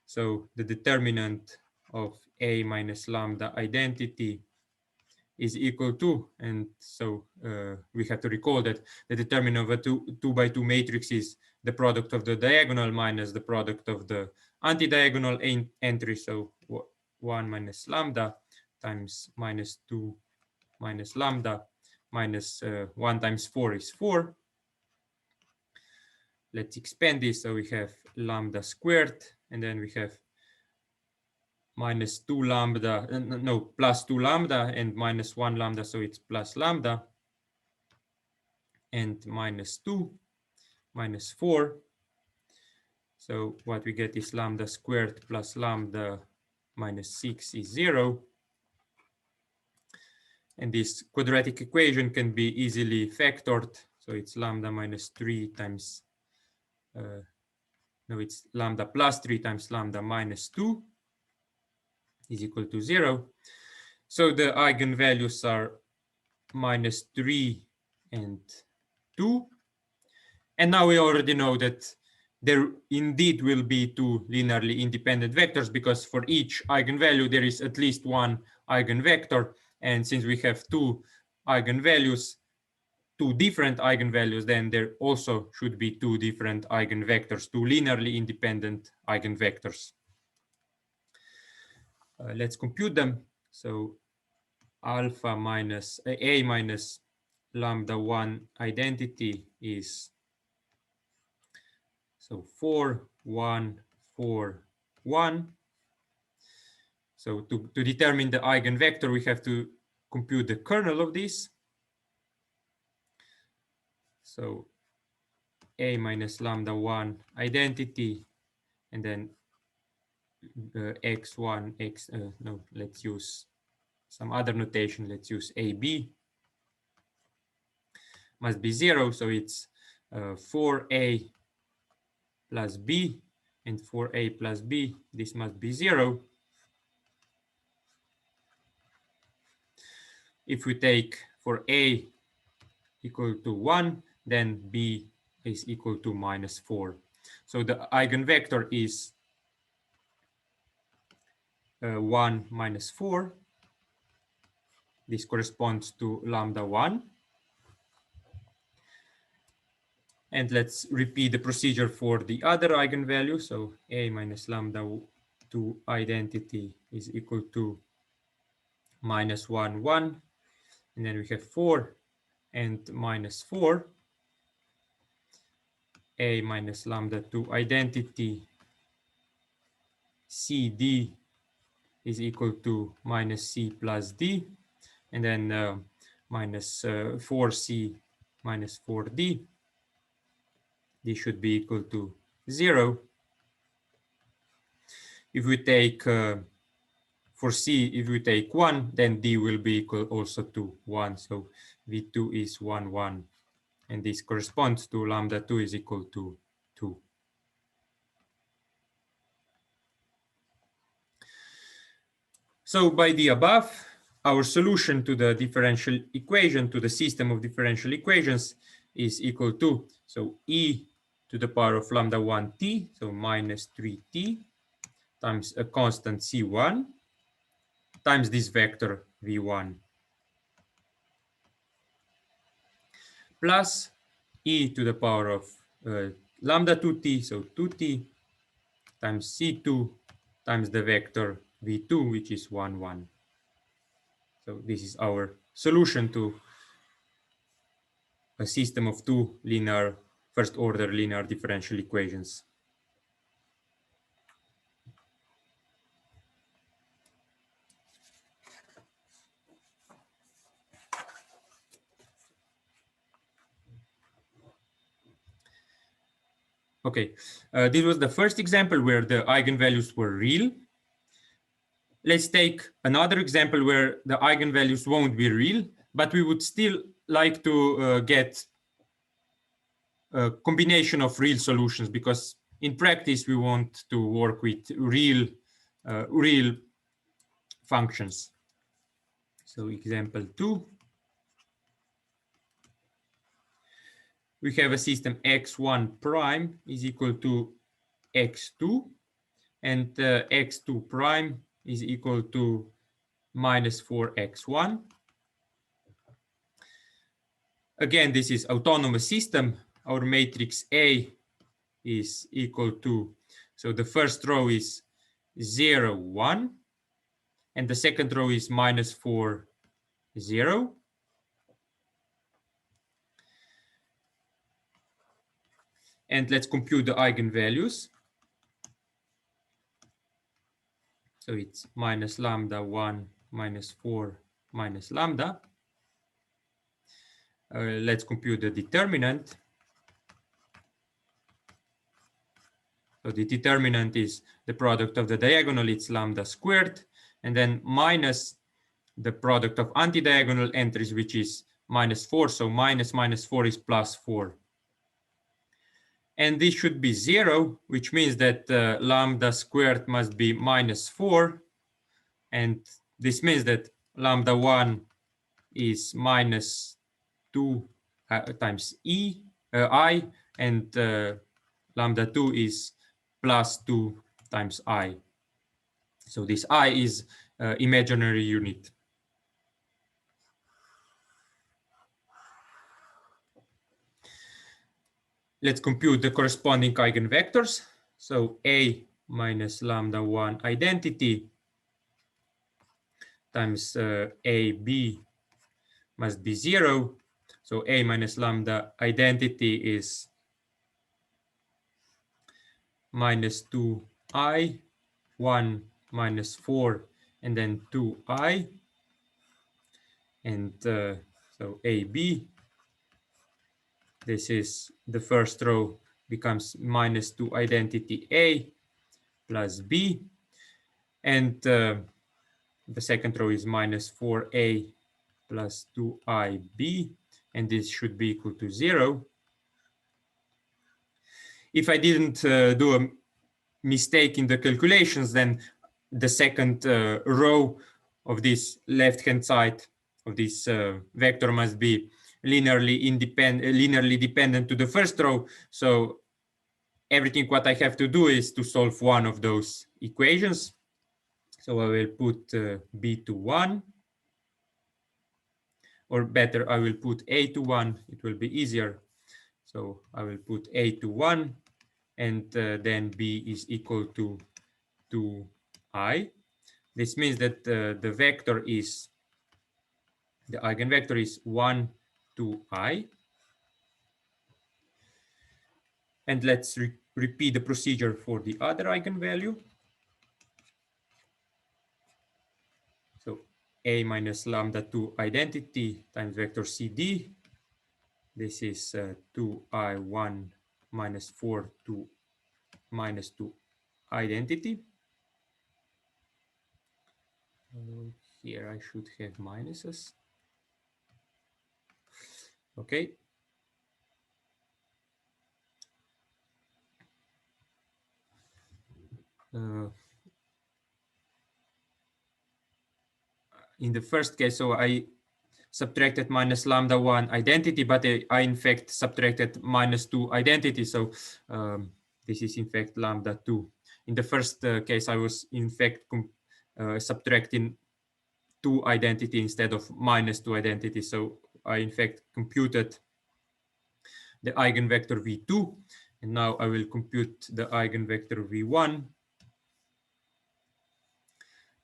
A: So the determinant of A minus lambda identity is equal to, and so we have to recall that the determinant of a 2 by 2 matrix is the product of the diagonal minus the product of the anti-diagonal entry. So 1 minus lambda times minus 2 minus lambda minus 1 times 4 is 4. Let's expand this. So we have lambda squared, and then we have minus 2 lambda, no, plus 2 lambda and minus 1 lambda. So it's plus lambda and minus 2 minus 4. So what we get is lambda squared plus lambda minus 6 is 0. And this quadratic equation can be easily factored. So it's lambda minus 3 times, no, it's lambda plus 3 times lambda minus 2 is equal to 0. So the eigenvalues are minus 3 and 2. And now we already know that there indeed will be two linearly independent vectors, because for each eigenvalue there is at least one eigenvector. And since we have two eigenvalues, two different eigenvalues, then there also should be two different eigenvectors, two linearly independent eigenvectors. Let's compute them. So alpha minus A minus lambda 1 identity is so 4, 1, 4, 1. So to determine the eigenvector, we have to compute the kernel of this. So A minus lambda 1 identity, and then x1, no, let's use some other notation. Let's use AB must be 0. So it's 4A plus B, and 4A plus B, this must be 0. If we take for A equal to 1, then B is equal to minus 4. So the eigenvector is 1 minus 4. This corresponds to lambda 1. And let's repeat the procedure for the other eigenvalue. So A minus lambda 2 identity is equal to minus 1, 1. And then we have 4 and minus 4. A minus lambda 2 identity CD is equal to minus C plus D. And then minus 4C minus 4D. This should be equal to 0. If we take for C, if we take 1, then D will be equal also to 1. So V2 is 1, 1. And this corresponds to lambda 2 is equal to 2. So by the above, our solution to the differential equation, to the system of differential equations, is equal to, so e to the power of lambda 1t, so minus 3t, times a constant c1, times this vector v1, plus e to the power of lambda 2t, so 2t, times c2, times the vector v2, which is 1, 1. So this is our solution to a system of two linear, first order linear differential equations. Okay, this was the first example where the eigenvalues were real. Let's take another example where the eigenvalues won't be real, but we would still like to get a combination of real solutions, because in practice we want to work with real real functions. So example 2. We have a system x1 prime is equal to x2, and x2 prime is equal to minus 4x1. Again, this is autonomous system. Our matrix A is equal to, so the first row is 0, 1, and the second row is minus 4, 0. And let's compute the eigenvalues. So it's minus lambda 1, minus 4, minus lambda. Let's compute the determinant. So the determinant is the product of the diagonal, it's lambda squared, and then minus the product of anti-diagonal entries, which is minus 4. So minus 4 is plus 4. And this should be 0, which means that lambda squared must be minus 4. And this means that lambda 1 is minus 2 times I, and lambda 2 is plus 2 times I. So this I is imaginary unit. Let's compute the corresponding eigenvectors. So A minus lambda 1 identity times AB must be 0. So A minus lambda identity is minus 2I, 1 minus 4, and then 2I. And so AB, this is the first row, becomes minus 2 identity A plus B. And the second row is minus 4A plus 2IB. And this should be equal to 0. If I didn't do a mistake in the calculations, then the second row of this left-hand side of this vector must be linearly dependent to the first row. So everything what I have to do is to solve one of those equations. So I will put B to 1, or better, I will put A to 1. It will be easier. So I will put A to 1, and then B is equal to 2I. This means that the vector is, the eigenvector is 1, 2I. And let's repeat the procedure for the other eigenvalue. So A minus lambda 2 identity times vector CD. This is 2I1 minus 4 to minus 2 identity. Here I should have minuses. Okay. In the first case, so I subtracted minus lambda 1 identity, but I in fact subtracted minus 2 identity. So this is in fact lambda 2. In the first case, I was in fact subtracting 2 identity instead of minus 2 identity. So I in fact computed the eigenvector v2, and now I will compute the eigenvector v1.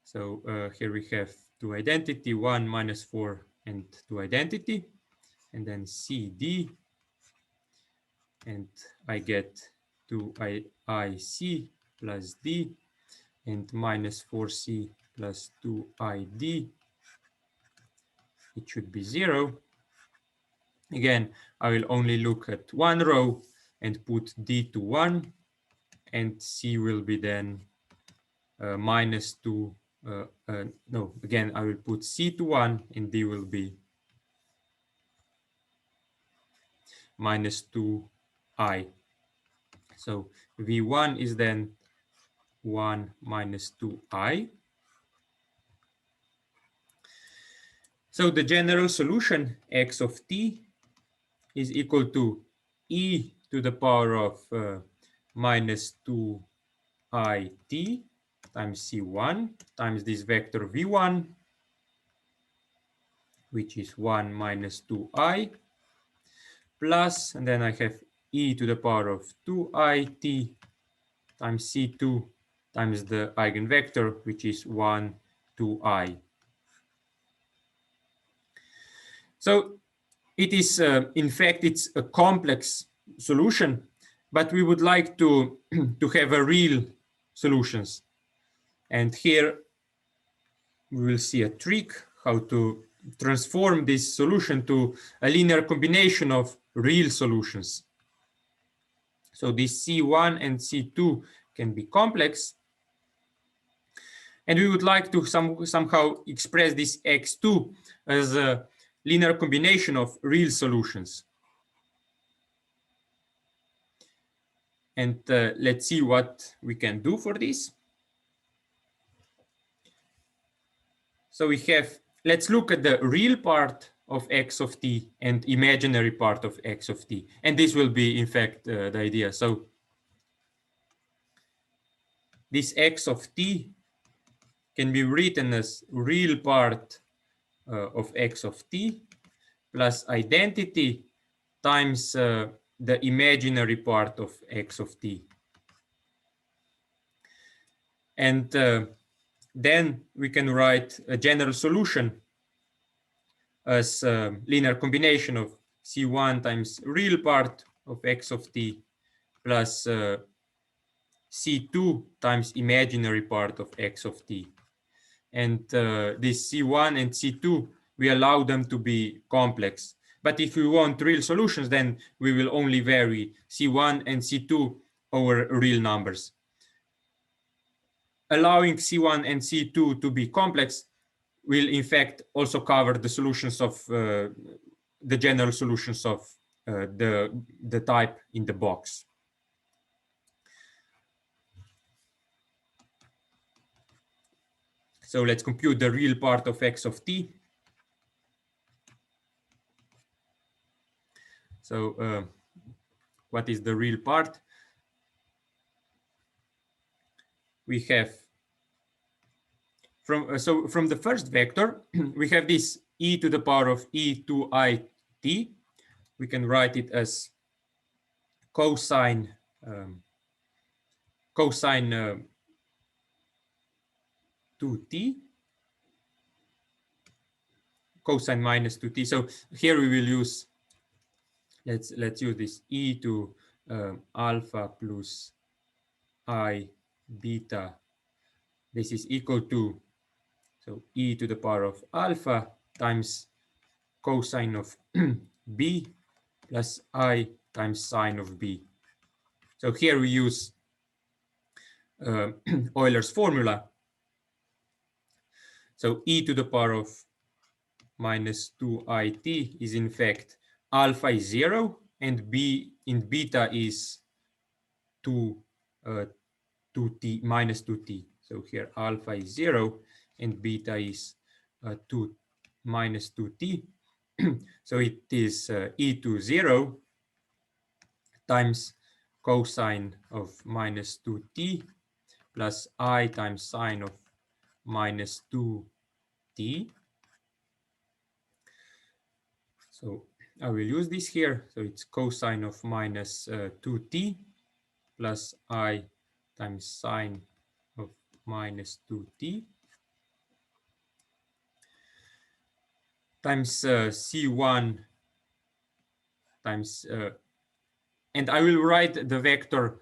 A: So here we have 2 identity, 1 minus 4 and 2 identity, and then CD, and I get 2IC plus D, and minus 4C plus 2ID. It should be 0. Again, I will only look at one row and put D to 1, and C will be then minus 2. No, again, I will put C to 1, and D will be minus 2I. So V1 is then 1 minus 2i. So the general solution x of t is equal to e to the power of minus 2it times c1 times this vector v1, which is 1 minus 2i, plus, and then I have e to the power of 2it times c2 times the eigenvector, which is 1, 2i. So it is, in fact, it's a complex solution, but we would like to, to have a real solutions. And here we will see a trick how to transform this solution to a linear combination of real solutions. So this C1 and C2 can be complex. And we would like to somehow express this X2 as a linear combination of real solutions. And let's see what we can do for this. So we have, let's look at the real part of x of t and imaginary part of x of t. And this will be, in fact, the idea. So this x of t can be written as real part of x of t plus identity times the imaginary part of x of t. And then we can write a general solution as a linear combination of c1 times real part of x of t plus c2 times imaginary part of x of t. And this c1 and c2, we allow them to be complex. But if we want real solutions, then we will only vary c1 and c2 over real numbers. Allowing c1 and c2 to be complex will in fact also cover the solutions of the general solutions of the type in the box. So let's compute the real part of x of t. So what is the real part? We have from the first vector, we have this e to the power of e2it. We can write it as cosine 2t, cosine minus 2t. So here we will use, let's use this e to alpha plus I beta. This is equal to, so e to the power of alpha times cosine of b plus I times sine of b. So here we use Euler's formula. So e to the power of minus 2it is in fact alpha is 0 and b in beta is 2t minus 2t. So here alpha is 0 and beta is 2 minus 2t. So it is e to 0 times cosine of minus 2t plus I times sine of minus 2t. So I will use this here. So it's cosine of minus 2t plus I times sine of minus 2t times c1 times, and I will write the vector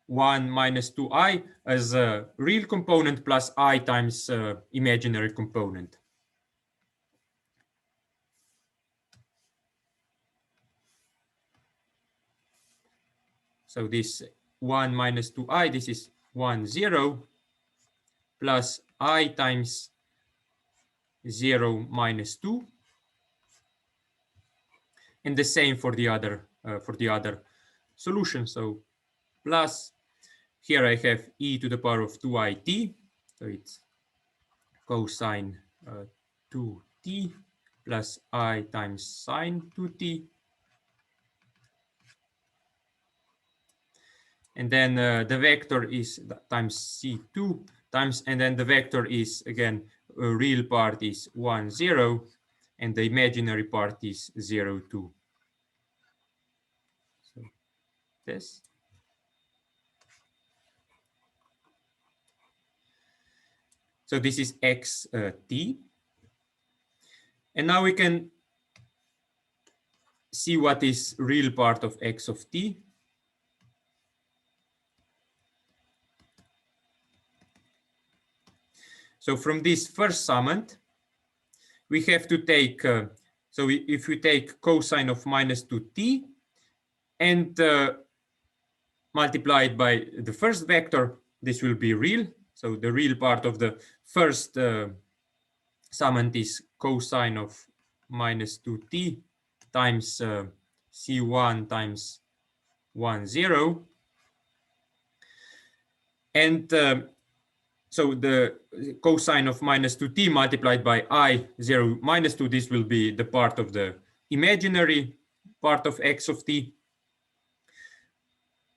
A: 1 minus 2i as a real component plus I times imaginary component. So this 1 minus 2i, this is 1, 0, plus I times 0 minus 2. And the same for the other solution. So plus here I have e to the power of 2it, so it's cosine 2t plus I times sine 2t. And then the vector is times c2 times, and then the vector is again, real part is 1, 0, and the imaginary part is 0, 2. So this. So this is x t. And now we can see what is real part of x of t. So from this first summand, we have to take, if we take cosine of minus 2t and multiply it by the first vector, this will be real. So the real part of the first summand is cosine of minus 2t times c1 times 1, 0. And so the cosine of minus 2t multiplied by I 0 minus 2, this will be the part of the imaginary part of x of t.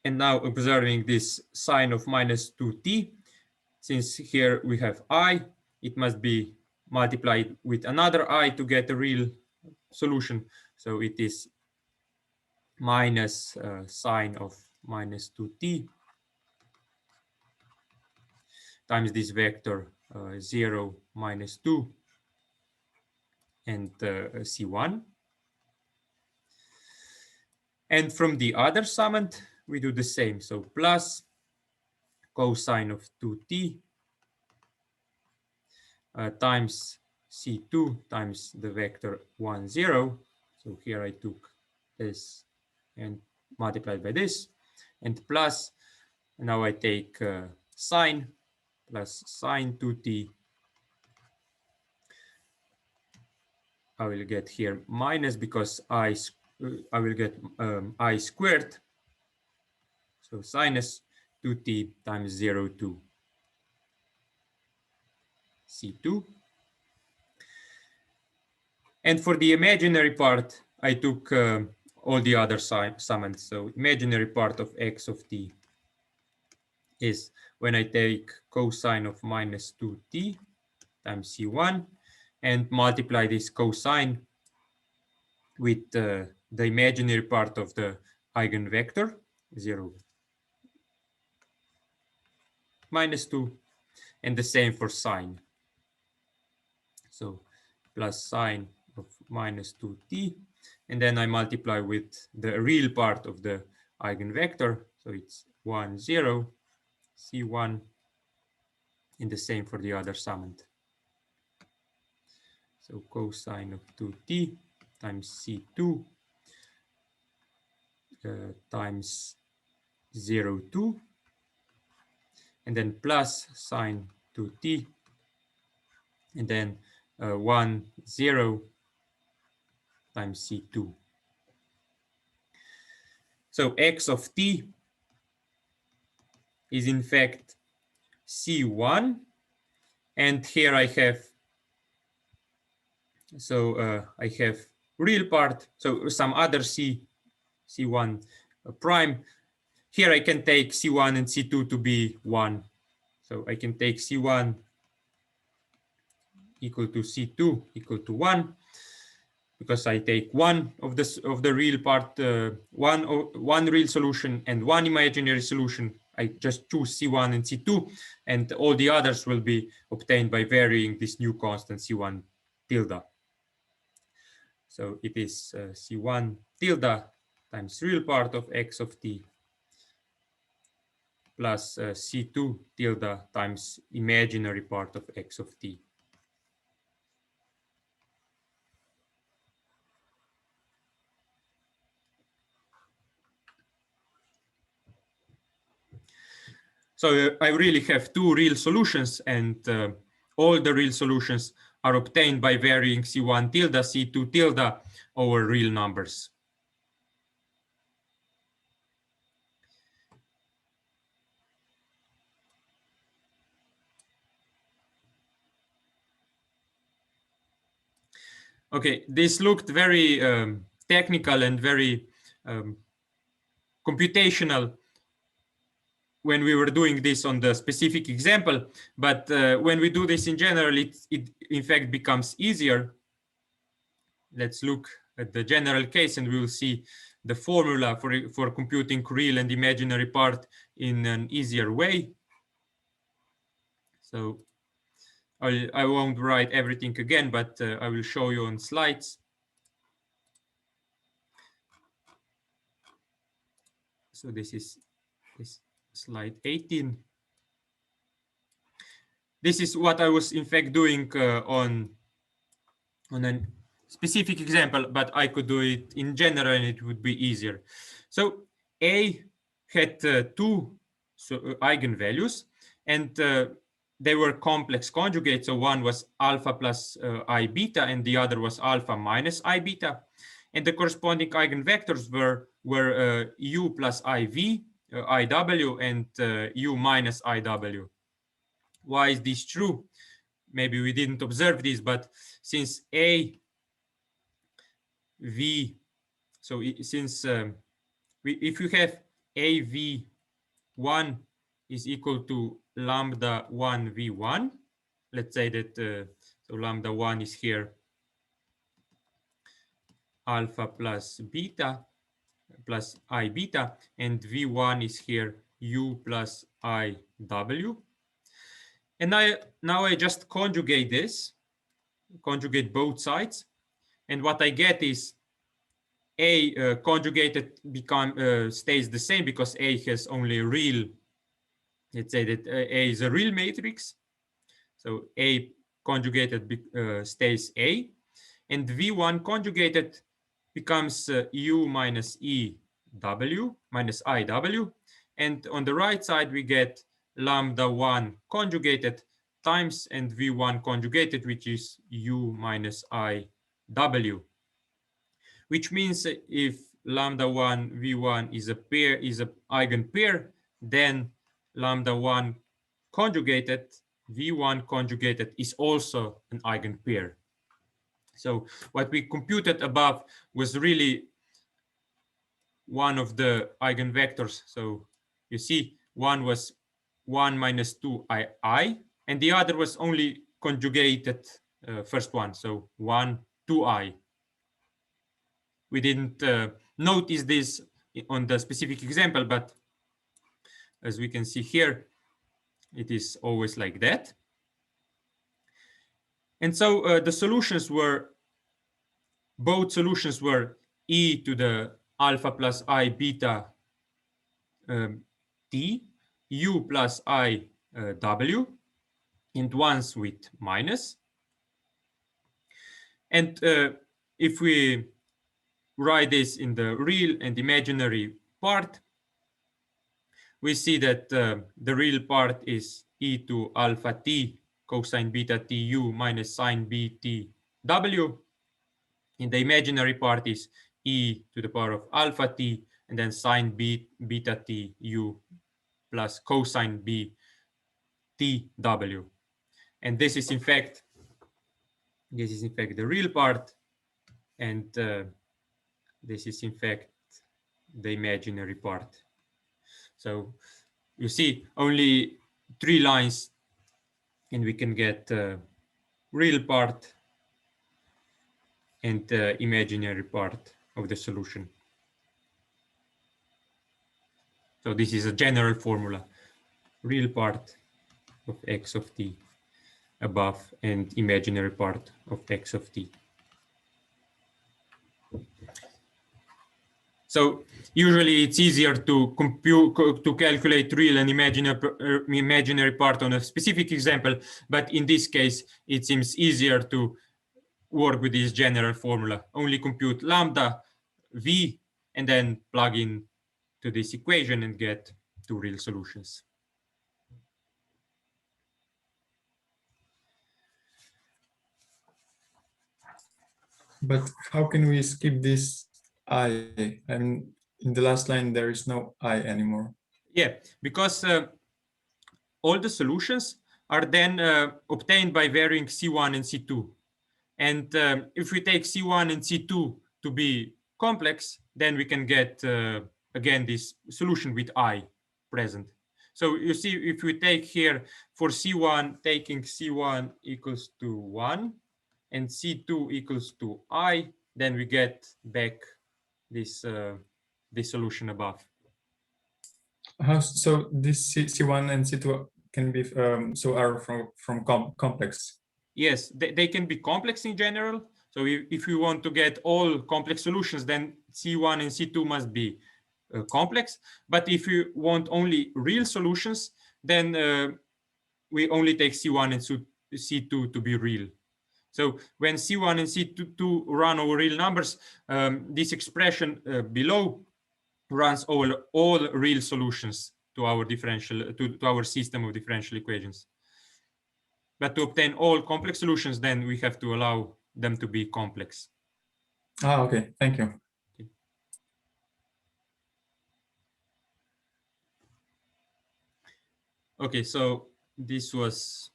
A: And now observing this sine of minus 2t, since here we have I, it must be multiplied with another I to get a real solution. So it is minus sine of minus 2t times this vector 0, minus 2, and c1. And from the other summand, we do the same. So plus cosine of 2t times c2 times the vector 1, 0. So here I took this and multiplied by this, and plus, now I take sine plus sine 2t. I will get here minus because I will get I squared. So sinus 2t times 0 to c2. And for the imaginary part, I took all the other summands. So imaginary part of x of t is when I take cosine of minus 2t times c1 and multiply this cosine with the imaginary part of the eigenvector 0, minus 2, and the same for sine. So plus sine of minus 2t, and then I multiply with the real part of the eigenvector. So it's 1, 0, c1, and the same for the other summand. So cosine of 2t times c2 times 0, 2, and then plus sine 2t, and then 1, 0 times c2. So x of t is in fact c1, and here I have, so I have real part, so some other c1 prime. Here I can take c1 and c2 to be 1. So I can take c1 equal to c2 equal to 1, because I take one of the real part, one real solution and one imaginary solution. I just choose c1 and c2, and all the others will be obtained by varying this new constant c1 tilde. So it is c1 tilde times real part of x of t plus c2 tilde times imaginary part of x of t. So I really have two real solutions, and all the real solutions are obtained by varying c1 tilde, c2 tilde over real numbers. Okay, this looked very technical and very computational when we were doing this on the specific example, but when we do this in general, it in fact becomes easier. Let's look at the general case and we will see the formula for computing real and imaginary part in an easier way. So I won't write everything again, but I will show you on slides. So this is slide 18. This is what I was in fact doing on a specific example, but I could do it in general and it would be easier. So A had two eigenvalues, and they were complex conjugates. So one was alpha plus I beta and the other was alpha minus I beta. And the corresponding eigenvectors were u plus iv, iw, and u minus iw. Why is this true? Maybe we didn't observe this, but since a v, so since if you have a v1 is equal to lambda 1 v1, let's say that so lambda 1 is here alpha plus beta plus I beta, and v1 is here u plus iw. And now I just conjugate this, conjugate both sides, and what I get is a conjugated stays the same because a has only real. Let's say that a is a real matrix, so a conjugated stays a, and v1 conjugated becomes u minus ew minus iw, and on the right side we get lambda 1 conjugated times and v1 conjugated, which is u minus iw, which means if lambda 1 v1 is a pair, is an eigenpair, then lambda 1 conjugated v1 conjugated is also an eigenpair. So what we computed above was really one of the eigenvectors. So you see one was 1 minus 2i, and the other was only conjugated first one, so 1 2i. We didn't notice this on the specific example, but as we can see here, it is always like that. And so the solutions were, both solutions were e to the alpha plus I beta t, u plus I w, and ones with minus. And if we write this in the real and imaginary part, we see that the real part is e to alpha t cosine beta tu minus sine bt w. And the imaginary part is e to the power of alpha t and then sine beta t u plus cosine b t w. And this is in fact the real part, and this is in fact the imaginary part. So you see only 3 lines and we can get real part and imaginary part of the solution. So this is a general formula, real part of x of t above and imaginary part of x of t. So usually it's easier to calculate real and imaginary part on a specific example, but in this case it seems easier to work with this general formula. Only compute lambda v and then plug in to this equation and get 2 real solutions.
C: But how can we skip this I? And in the last line, there is no I anymore.
A: Yeah, because all the solutions are then obtained by varying C1 and C2. And if we take C1 and C2 to be complex, then we can get, again, this solution with I present. So you see, if we take here for C1, taking C1 equals to 1 and C2 equals to I, then we get back this, this solution above.
C: So this C1 and C2 can be are from complex.
A: Yes, they can be complex in general. So if you want to get all complex solutions, then C1 and C2 must be complex. But if you want only real solutions, then we only take C1 and C2 to be real. So when C1 and C2 run over real numbers, this expression below runs all real solutions to our differential to our system of differential equations. But to obtain all complex solutions, then we have to allow them to be complex.
C: Ah, okay. Thank you.
A: Okay, so this was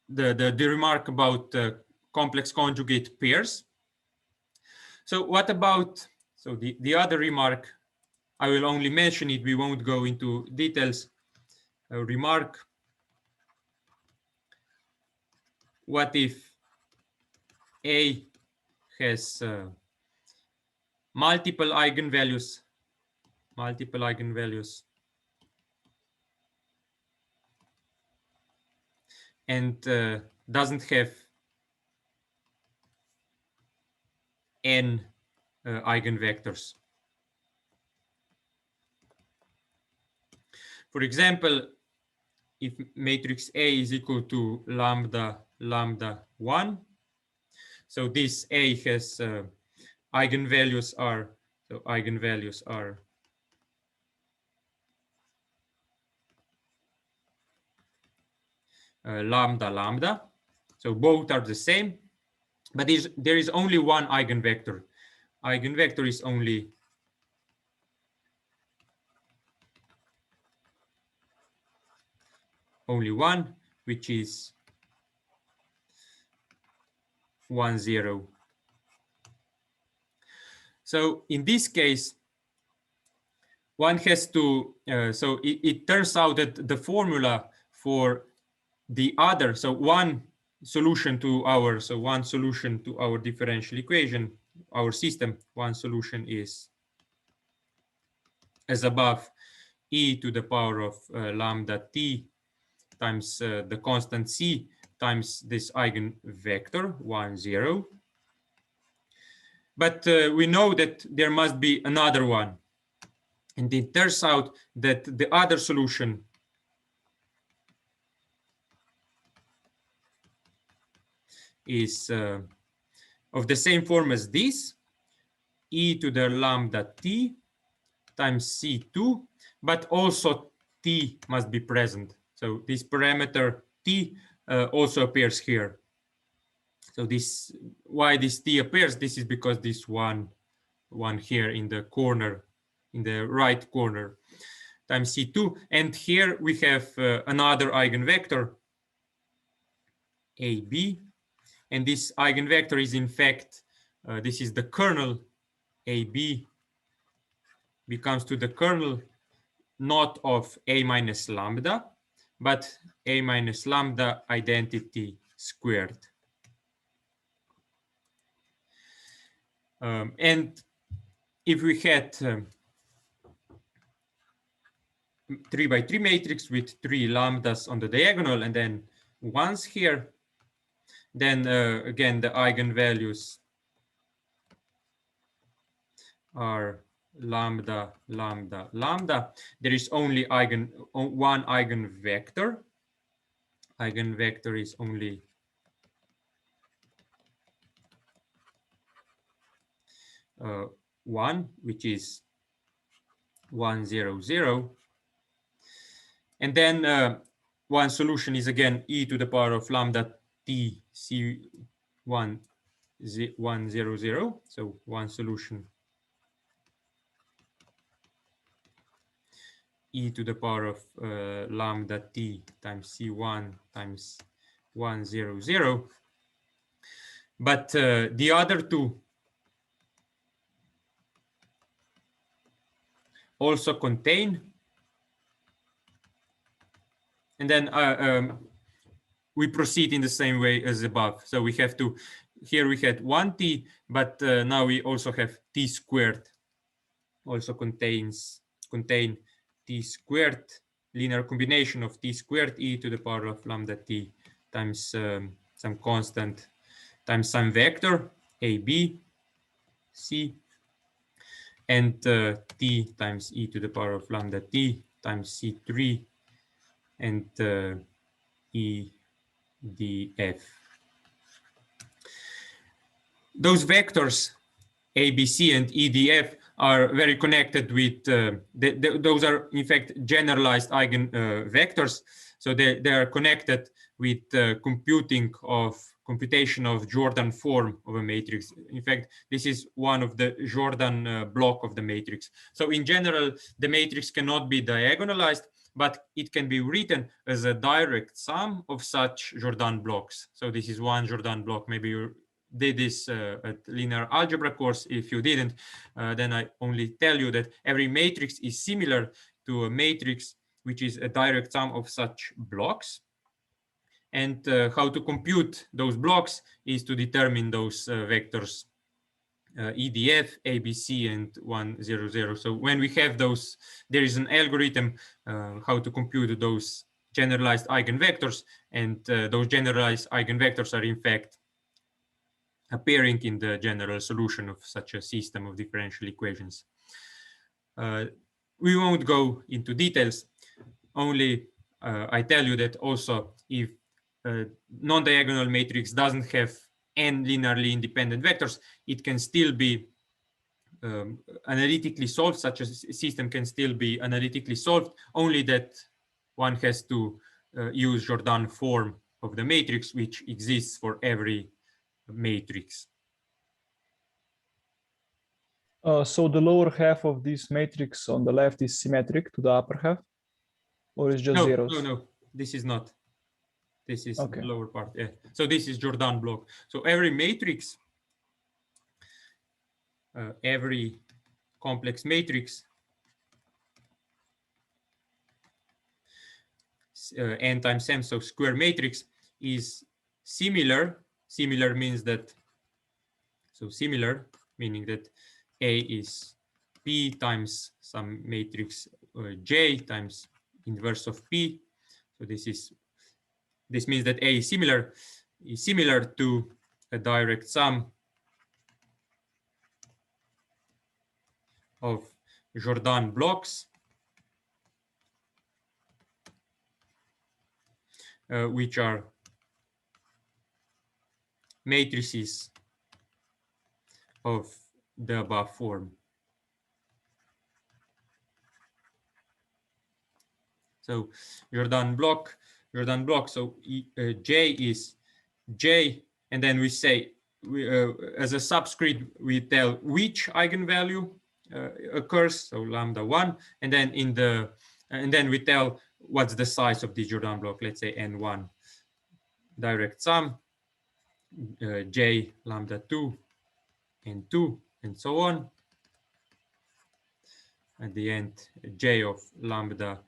A: the remark about complex conjugate pairs. So what about the other remark? I will only mention it. We won't go into details. A remark. What if A has multiple eigenvalues, and doesn't have n eigenvectors? For example, if matrix A is equal to lambda 1, so this A has eigenvalues are lambda, so both are the same, but there is only one eigenvector. Eigenvector is only one, which is 1, 0. So in this case, one has to, so it turns out that the formula for the other, so one solution to our differential equation, our system, one solution is as above, e to the power of lambda t times the constant c times this eigenvector 1, 0. But we know that there must be another one. And it turns out that the other solution is of the same form as this, e to the lambda t times c2, but also t must be present. So this parameter t also appears here. So this, why this t appears, this is because this one here in the corner, in the right corner, times c2. And here we have another eigenvector, AB. And this eigenvector is in fact, this is the kernel. AB becomes to the kernel not of A minus lambda, but A minus lambda identity squared. And if we had 3 by 3 matrix with 3 lambdas on the diagonal and then ones here, then again the eigenvalues are lambda, lambda, lambda. There is only one eigenvector. Eigenvector is only one, which is 1, 0, 0. And then one solution is again e to the power of lambda t c 1, 0, 0. So one solution e to the power of lambda t times c1 times 1, 0, 0. But the other two also contain, and then we proceed in the same way as above. So we have to, here we had 1t, but now we also have t squared, also contain t squared, linear combination of t squared e to the power of lambda t times some constant times some vector a, b, c, and t times e to the power of lambda t times c3 and e df. Those vectors a, b, c, and e, d, f are very connected with, those are in fact generalized eigenvectors. So they are connected with computation of Jordan form of a matrix. In fact, this is one of the Jordan block of the matrix. So in general, the matrix cannot be diagonalized, but it can be written as a direct sum of such Jordan blocks. So this is one Jordan block. Maybe you did this at linear algebra course. If you didn't, then I only tell you that every matrix is similar to a matrix which is a direct sum of such blocks. And how to compute those blocks is to determine those vectors EDF, ABC, and 1, 0, 0. So when we have those, there is an algorithm how to compute those generalized eigenvectors, and those generalized eigenvectors are in fact appearing in the general solution of such a system of differential equations. We won't go into details, only I tell you that also if non-diagonal matrix doesn't have n linearly independent vectors, it can still be analytically solved. Such a system can still be analytically solved, only that one has to use Jordan form of the matrix, which exists for every matrix.
B: So the lower half of this matrix on the left is symmetric to the upper half, or is just zeros?
A: No, this is not. This is
B: Okay.
A: the lower part. Yeah. So this is Jordan block. So every matrix, every complex matrix, n times m, so square matrix, is similar. Similar means that, so similar meaning that A is P times some matrix J times inverse of P. So this means that A is similar to a direct sum of Jordan blocks, which are matrices of the above form. So Jordan block. So J is J, and then we say as a subscript we tell which eigenvalue occurs, so lambda 1, and then and then we tell what's the size of the Jordan block. Let's say n1, direct sum J lambda 2, n2, and so on. At the end, J of lambda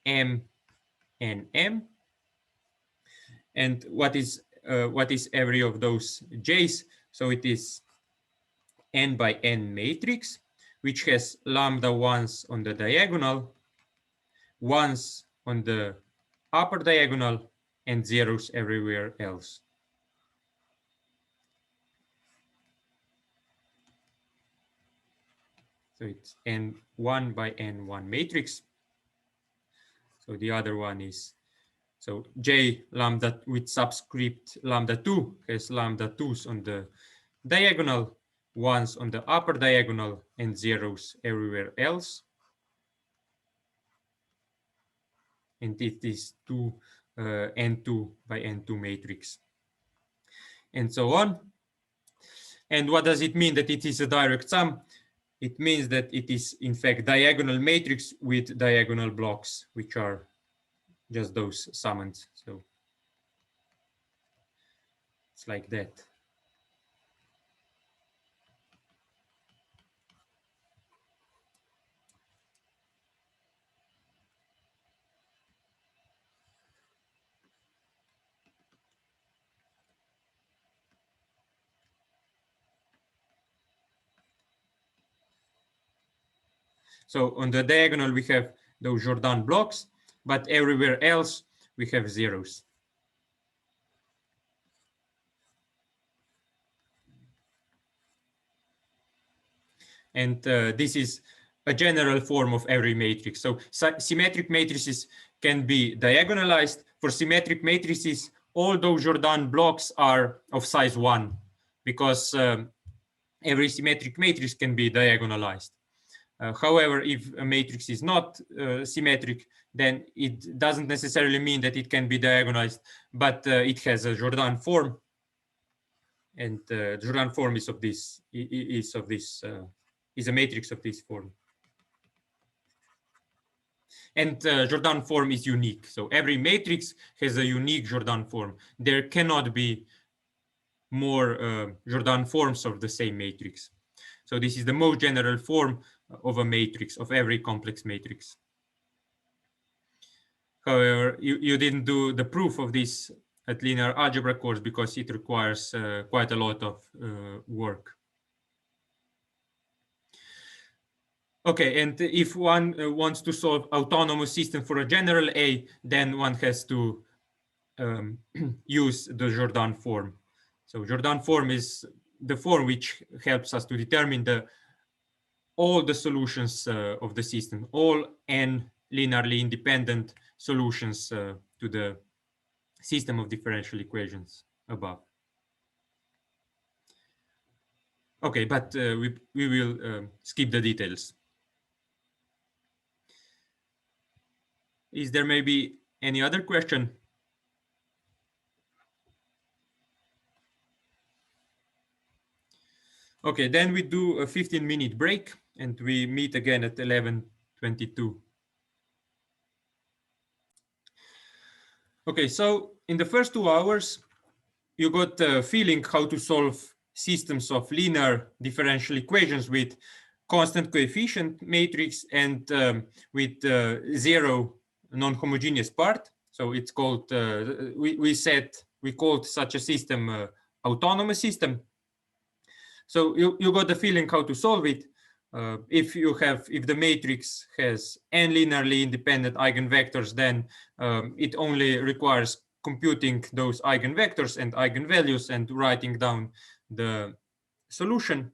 A: m and m. And what is every of those J's? So it is n by n matrix, which has lambda ones on the diagonal, ones on the upper diagonal, and zeros everywhere else. So it's n1 by n1 matrix. So the other one is, so J lambda with subscript lambda 2 has lambda 2's on the diagonal, ones on the upper diagonal, and zeros everywhere else. And it is n2 by n2 matrix, and so on. And what does it mean that it is a direct sum? it means that it is in fact diagonal matrix with diagonal blocks, which are just those summands. So it's like that. So on the diagonal, we have those Jordan blocks, but everywhere else, we have zeros. And this is a general form of every matrix. So symmetric matrices can be diagonalized. For symmetric matrices, all those Jordan blocks are of size 1, because every symmetric matrix can be diagonalized. However, if a matrix is not symmetric, then it doesn't necessarily mean that it can be diagonalized, but it has a Jordan form, and Jordan form is of this is a matrix of this form. And Jordan form is unique. So every matrix has a unique Jordan form. There cannot be more Jordan forms of the same matrix. So this is the most general form of a matrix, of every complex matrix. However, you didn't do the proof of this at linear algebra course because it requires quite a lot of work. Okay, and if one wants to solve autonomous system for a general A, then one has to use the Jordan form. So Jordan form is the form which helps us to determine all the solutions of the system, all n linearly independent solutions to the system of differential equations above. Okay, but we will skip the details. Is there maybe any other question? Okay, then we do a 15-minute break and we meet again at 11:22. Okay, so in the first 2 hours, you got a feeling how to solve systems of linear differential equations with constant coefficient matrix and with zero non-homogeneous part. So it's called, we called such a system autonomous system. So you got the feeling how to solve it. If the matrix has n linearly independent eigenvectors, then it only requires computing those eigenvectors and eigenvalues and writing down the solution.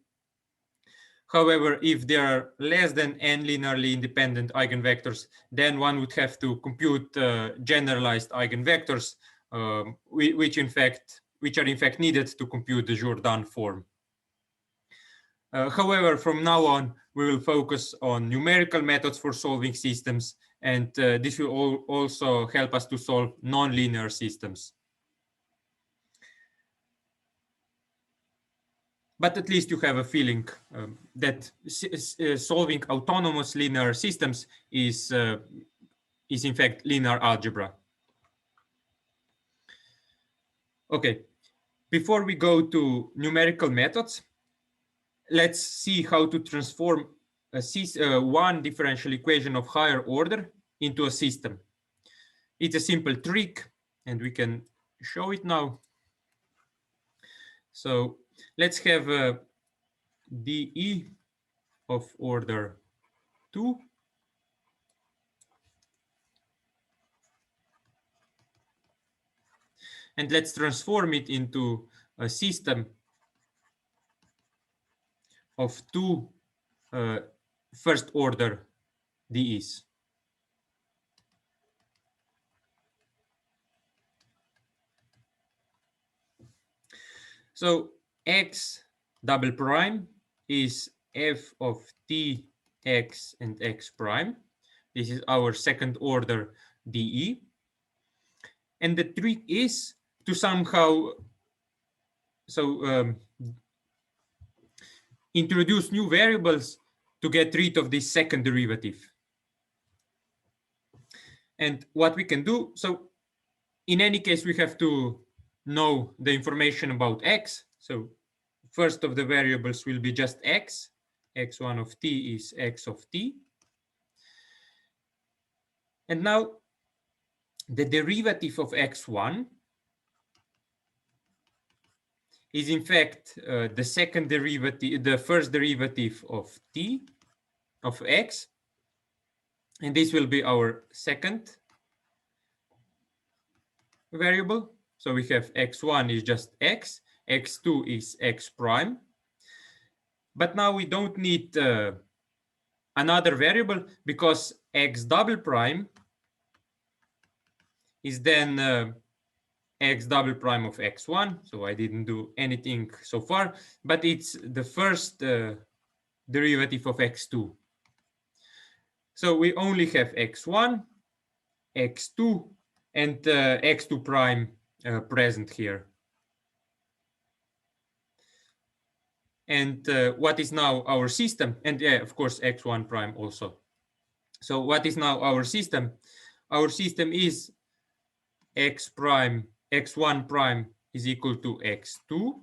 A: However, if there are less than n linearly independent eigenvectors, then one would have to compute generalized eigenvectors, which are in fact needed to compute the Jordan form. However, from now on, we will focus on numerical methods for solving systems, and this will also help us to solve nonlinear systems. But at least you have a feeling that solving autonomous linear systems is in fact linear algebra. Okay, before we go to numerical methods, let's see how to transform one differential equation of higher order into a system. It's a simple trick, and we can show it now. So let's have a dE of order 2. And let's transform it into a system of 2 first order dEs. So x double prime is f of t, x, and x prime. This is our second order dE. And the trick is to somehow introduce new variables to get rid of this second derivative. And what we can do, so in any case, we have to know the information about x. So first of the variables will be just x. x1 of t is x of t. And now the derivative of x1 is in fact the second derivative, the first derivative of t, of x. And this will be our second variable. So we have x1 is just x, x2 is x prime. But now we don't need another variable because x double prime is then x double prime of x1. So I didn't do anything so far, but it's the first derivative of x2. So we only have x1, x2, and x2 prime present here. And what is now our system? And yeah, of course, x1 prime also. So what is now our system? Our system is x prime, x1 prime is equal to x2.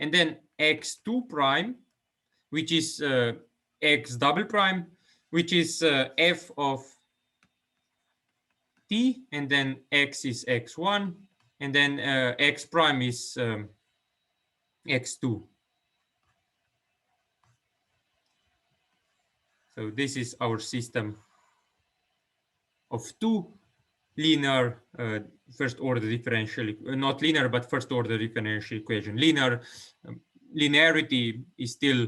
A: And then x2 prime, which is x double prime, which is f of t, and then x is x1, and then x prime is x2. So this is our system of two linear first order differential, not linear, but first order differential equation. Linearity is still,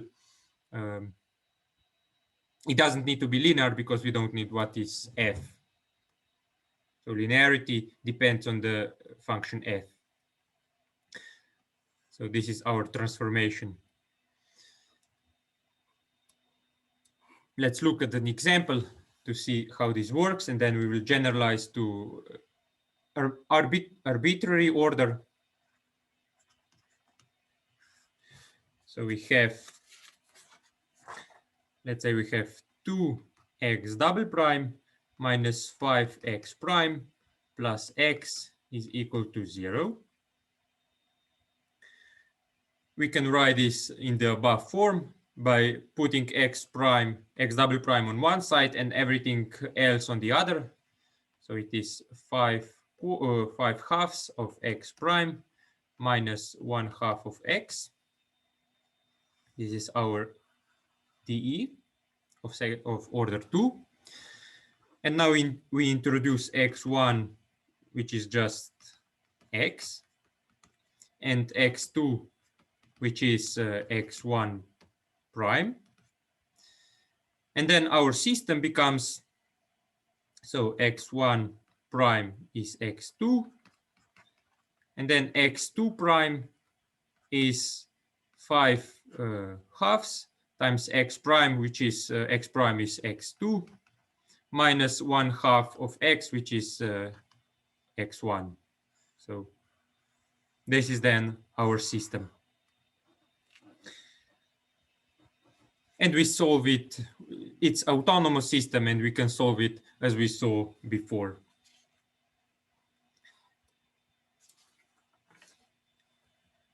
A: it doesn't need to be linear because we don't need what is f. So linearity depends on the function f. So this is our transformation. Let's look at an example to see how this works, and then we will generalize to arbitrary order. So we have, let's say we have 2x double prime minus 5x prime plus x is equal to 0. We can write this in the above form by putting x double prime on one side and everything else on the other. So it is 5 halves of x prime minus 1/2 of x. This is our dE of order 2. And now we introduce x1, which is just x, and x2, which is x1 prime. And then our system becomes, so x1 prime is x2, and then x2 prime is 5 halves times x prime, which is x prime is x2, minus 1/2 of x, which is x1. So this is then our system. And we solve it, it's autonomous system, and we can solve it as we saw before.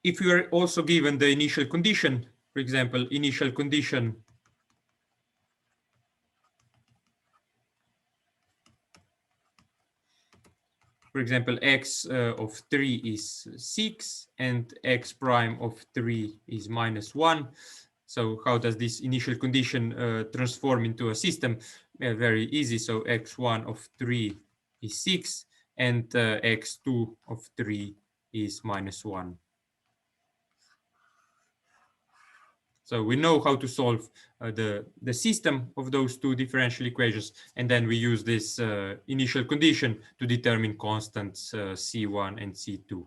A: If you are also given the initial condition, for example, initial condition x of 3 is 6 and x prime of 3 is -1. So how does this initial condition transform into a system? Very easy. So x1 of 3 is 6 and x2 of 3 is -1. So we know how to solve the system of those two differential equations, and then we use this initial condition to determine constants C1 and C2.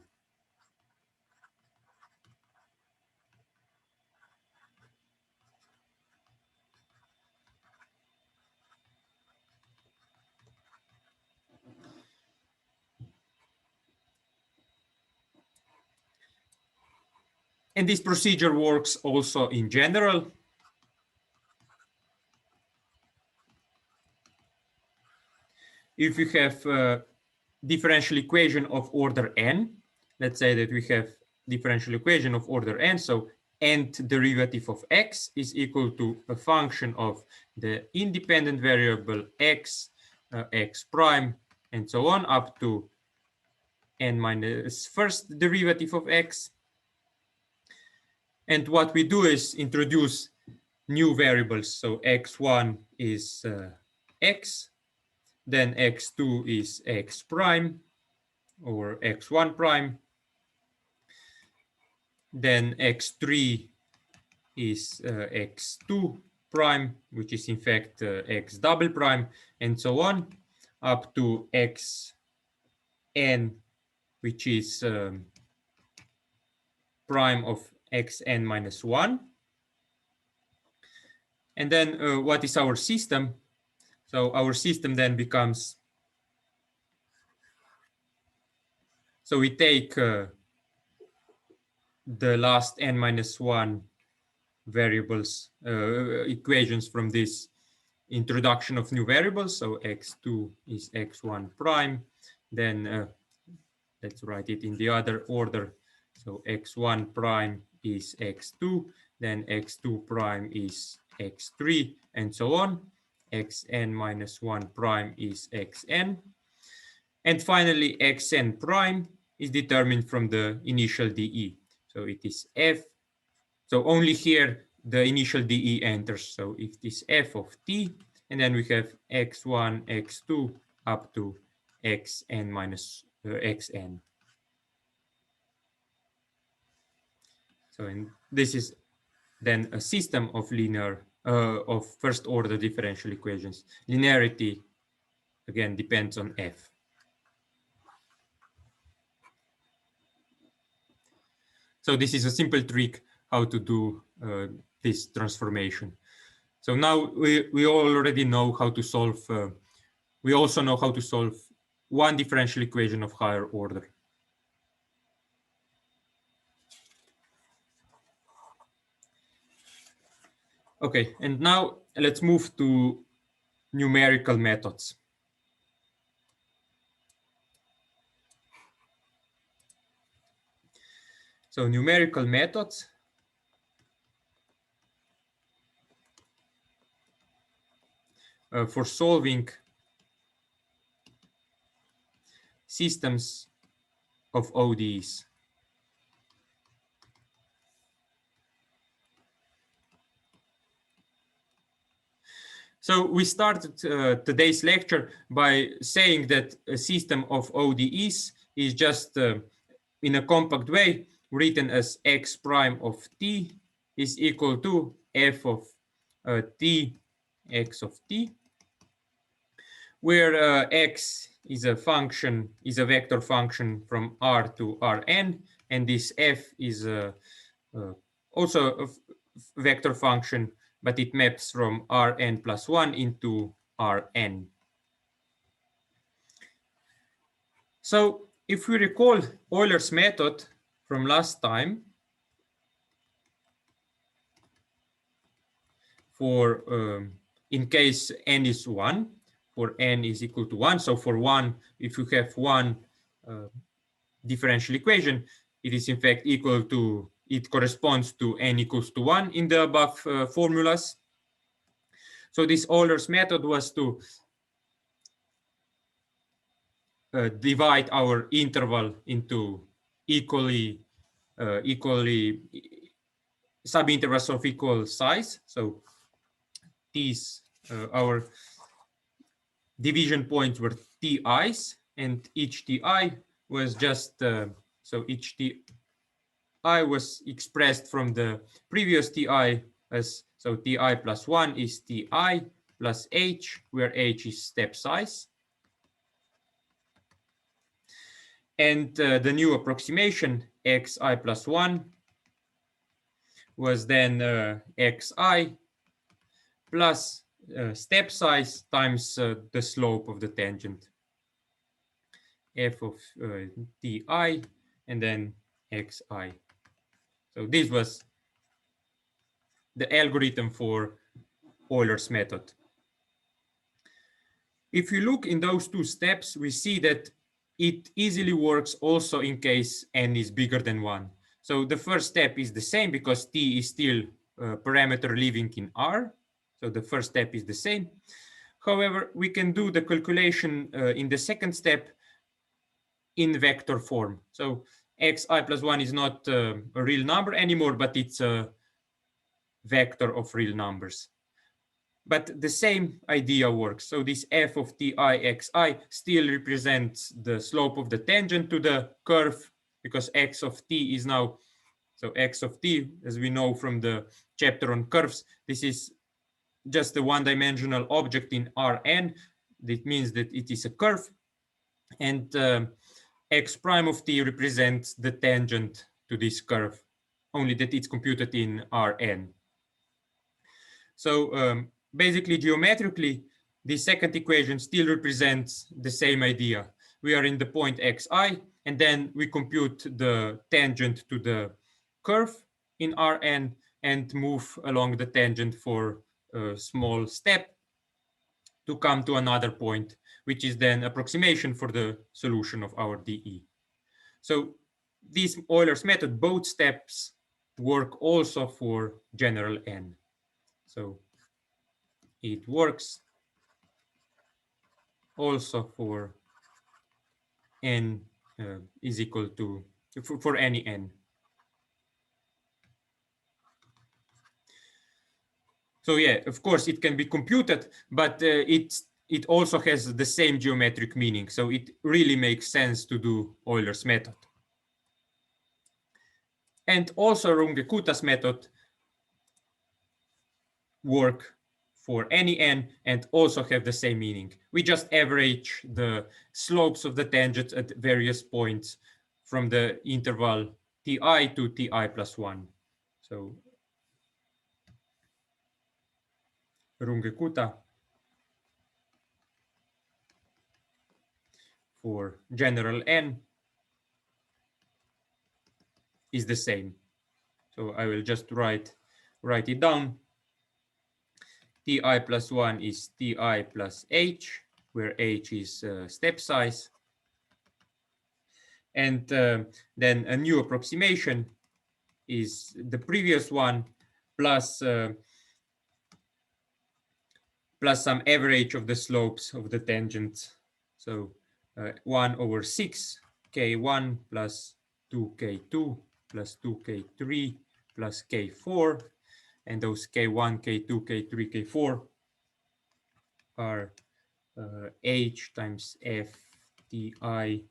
A: And this procedure works also in general. if we have a differential equation of order n, let's say that we have differential equation of order n, so nth derivative of x is equal to a function of the independent variable x, x prime, and so on, up to n minus first derivative of x. And what we do is introduce new variables. So x1 is x, then x2 is x prime or x1 prime, then x3 is x2 prime, which is in fact x double prime, and so on, up to xn, which is prime of xn minus 1. And then what is our system? So our system then becomes, so we take the last n minus 1 variables, equations from this introduction of new variables. So x2 is x1 prime, then let's write it in the other order. So x1 prime is x2, then x2 prime is x3, and so on. Xn minus 1 prime is xn. And finally, xn prime is determined from the initial dE. So it is f. So only here the initial dE enters. So it is f of t, and then we have x1, x2 up to xn minus xn. So this is then a system of linear of first order differential equations. Linearity again depends on f. So this is a simple trick how to do this transformation. So now we already know how to solve, we also know how to solve one differential equation of higher order. Okay, and now let's move to numerical methods. So numerical methods for solving systems of ODEs. So we started today's lecture by saying that a system of ODEs is just in a compact way written as x prime of t is equal to f of t x of t, where x is a function, is a vector function from R to Rn, and this f is also a vector function, but it maps from Rn plus 1 into Rn. So if we recall Euler's method from last time, for in case n is 1, for n is equal to 1. So for 1, if you have one differential equation, it is in fact equal to, it corresponds to n equals to 1 in the above formulas. So this Euler's method was to divide our interval into equally subintervals of equal size. So these our division points were ti's, and each ti was just so each ti was expressed from the previous ti as, so ti plus 1 is ti plus h, where h is step size. And the new approximation xi plus 1 was then xi plus step size times the slope of the tangent, f of ti, and then xi. So this was the algorithm for Euler's method. If you look in those two steps, we see that it easily works also in case n is bigger than 1. So the first step is the same because t is still a parameter living in R. So the first step is the same. However, we can do the calculation in the second step in vector form. So xi plus 1 is not a real number anymore, but it's a vector of real numbers. But the same idea works. So this f of ti xi still represents the slope of the tangent to the curve, because x of t is now, so x of t, as we know from the chapter on curves, this is just a one-dimensional object in Rn. That means that it is a curve. And x prime of t represents the tangent to this curve, only that it's computed in Rn. So basically, geometrically, the second equation still represents the same idea. We are in the point xi, and then we compute the tangent to the curve in Rn and move along the tangent for a small step to come to another point, which is then approximation for the solution of our dE. So this Euler's method, both steps work also for general n. So it works also for n is equal to, for any n. So yeah, of course it can be computed, but it also has the same geometric meaning. So it really makes sense to do Euler's method. And also Runge-Kuttas method work for any n and also have the same meaning. We just average the slopes of the tangents at various points from the interval ti to ti plus 1. So Runge-Kutta for general n is the same. So I will just write it down. Ti plus 1 is ti plus h, where h is step size. And then a new approximation is the previous one plus some average of the slopes of the tangents. So 1 over 6 k1 plus 2k2 plus 2k3 plus k4, and those k1, k2, k3, k4 are h times f ti xi.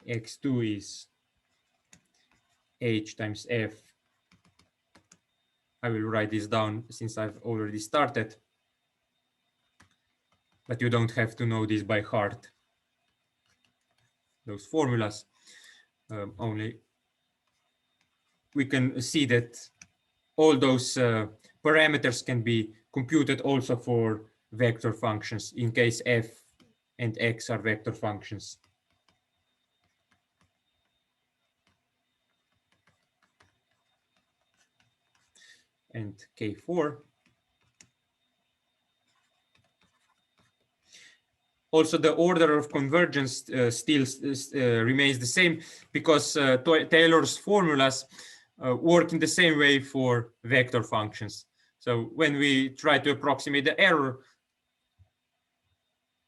A: x2 is h times f. I will write this down since I've already started, but you don't have to know this by heart, those formulas. Only we can see that all those parameters can be computed also for vector functions in case f and x are vector functions. And k4. Also, the order of convergence still remains the same, because Taylor's formulas work in the same way for vector functions. So when we try to approximate the error,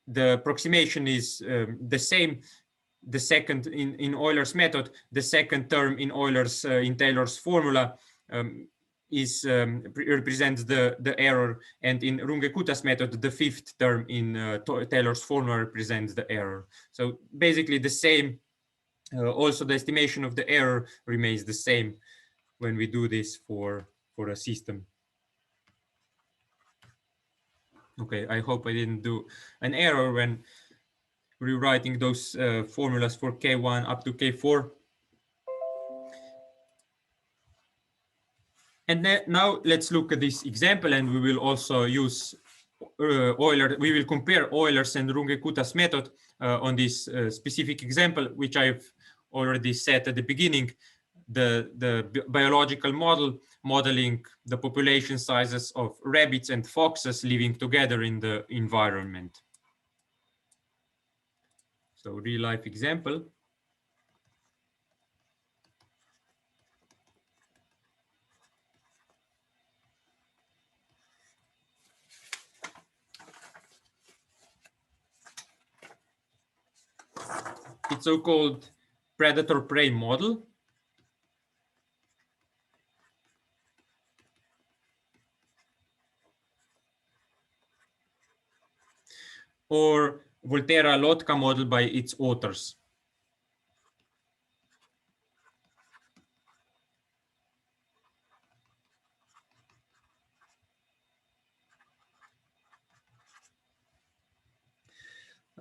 A: the approximation is the same. The second in Euler's method, the second term in Euler's in Taylor's formula represents the error, and in Runge-Kuttas method, the fifth term in Taylor's formula represents the error. So basically the same. Also, the estimation of the error remains the same when we do this for a system. Okay, I hope I didn't do an error when rewriting those formulas for K1 up to K4. And then, now let's look at this example, and we will also use Euler. We will compare Euler's and Runge-Kuttas method on this specific example, which I've already said at the beginning. The biological model modeling the population sizes of rabbits and foxes living together in the environment. So real life example. It's so-called predator-prey model. Or Volterra-Lotka model by its authors.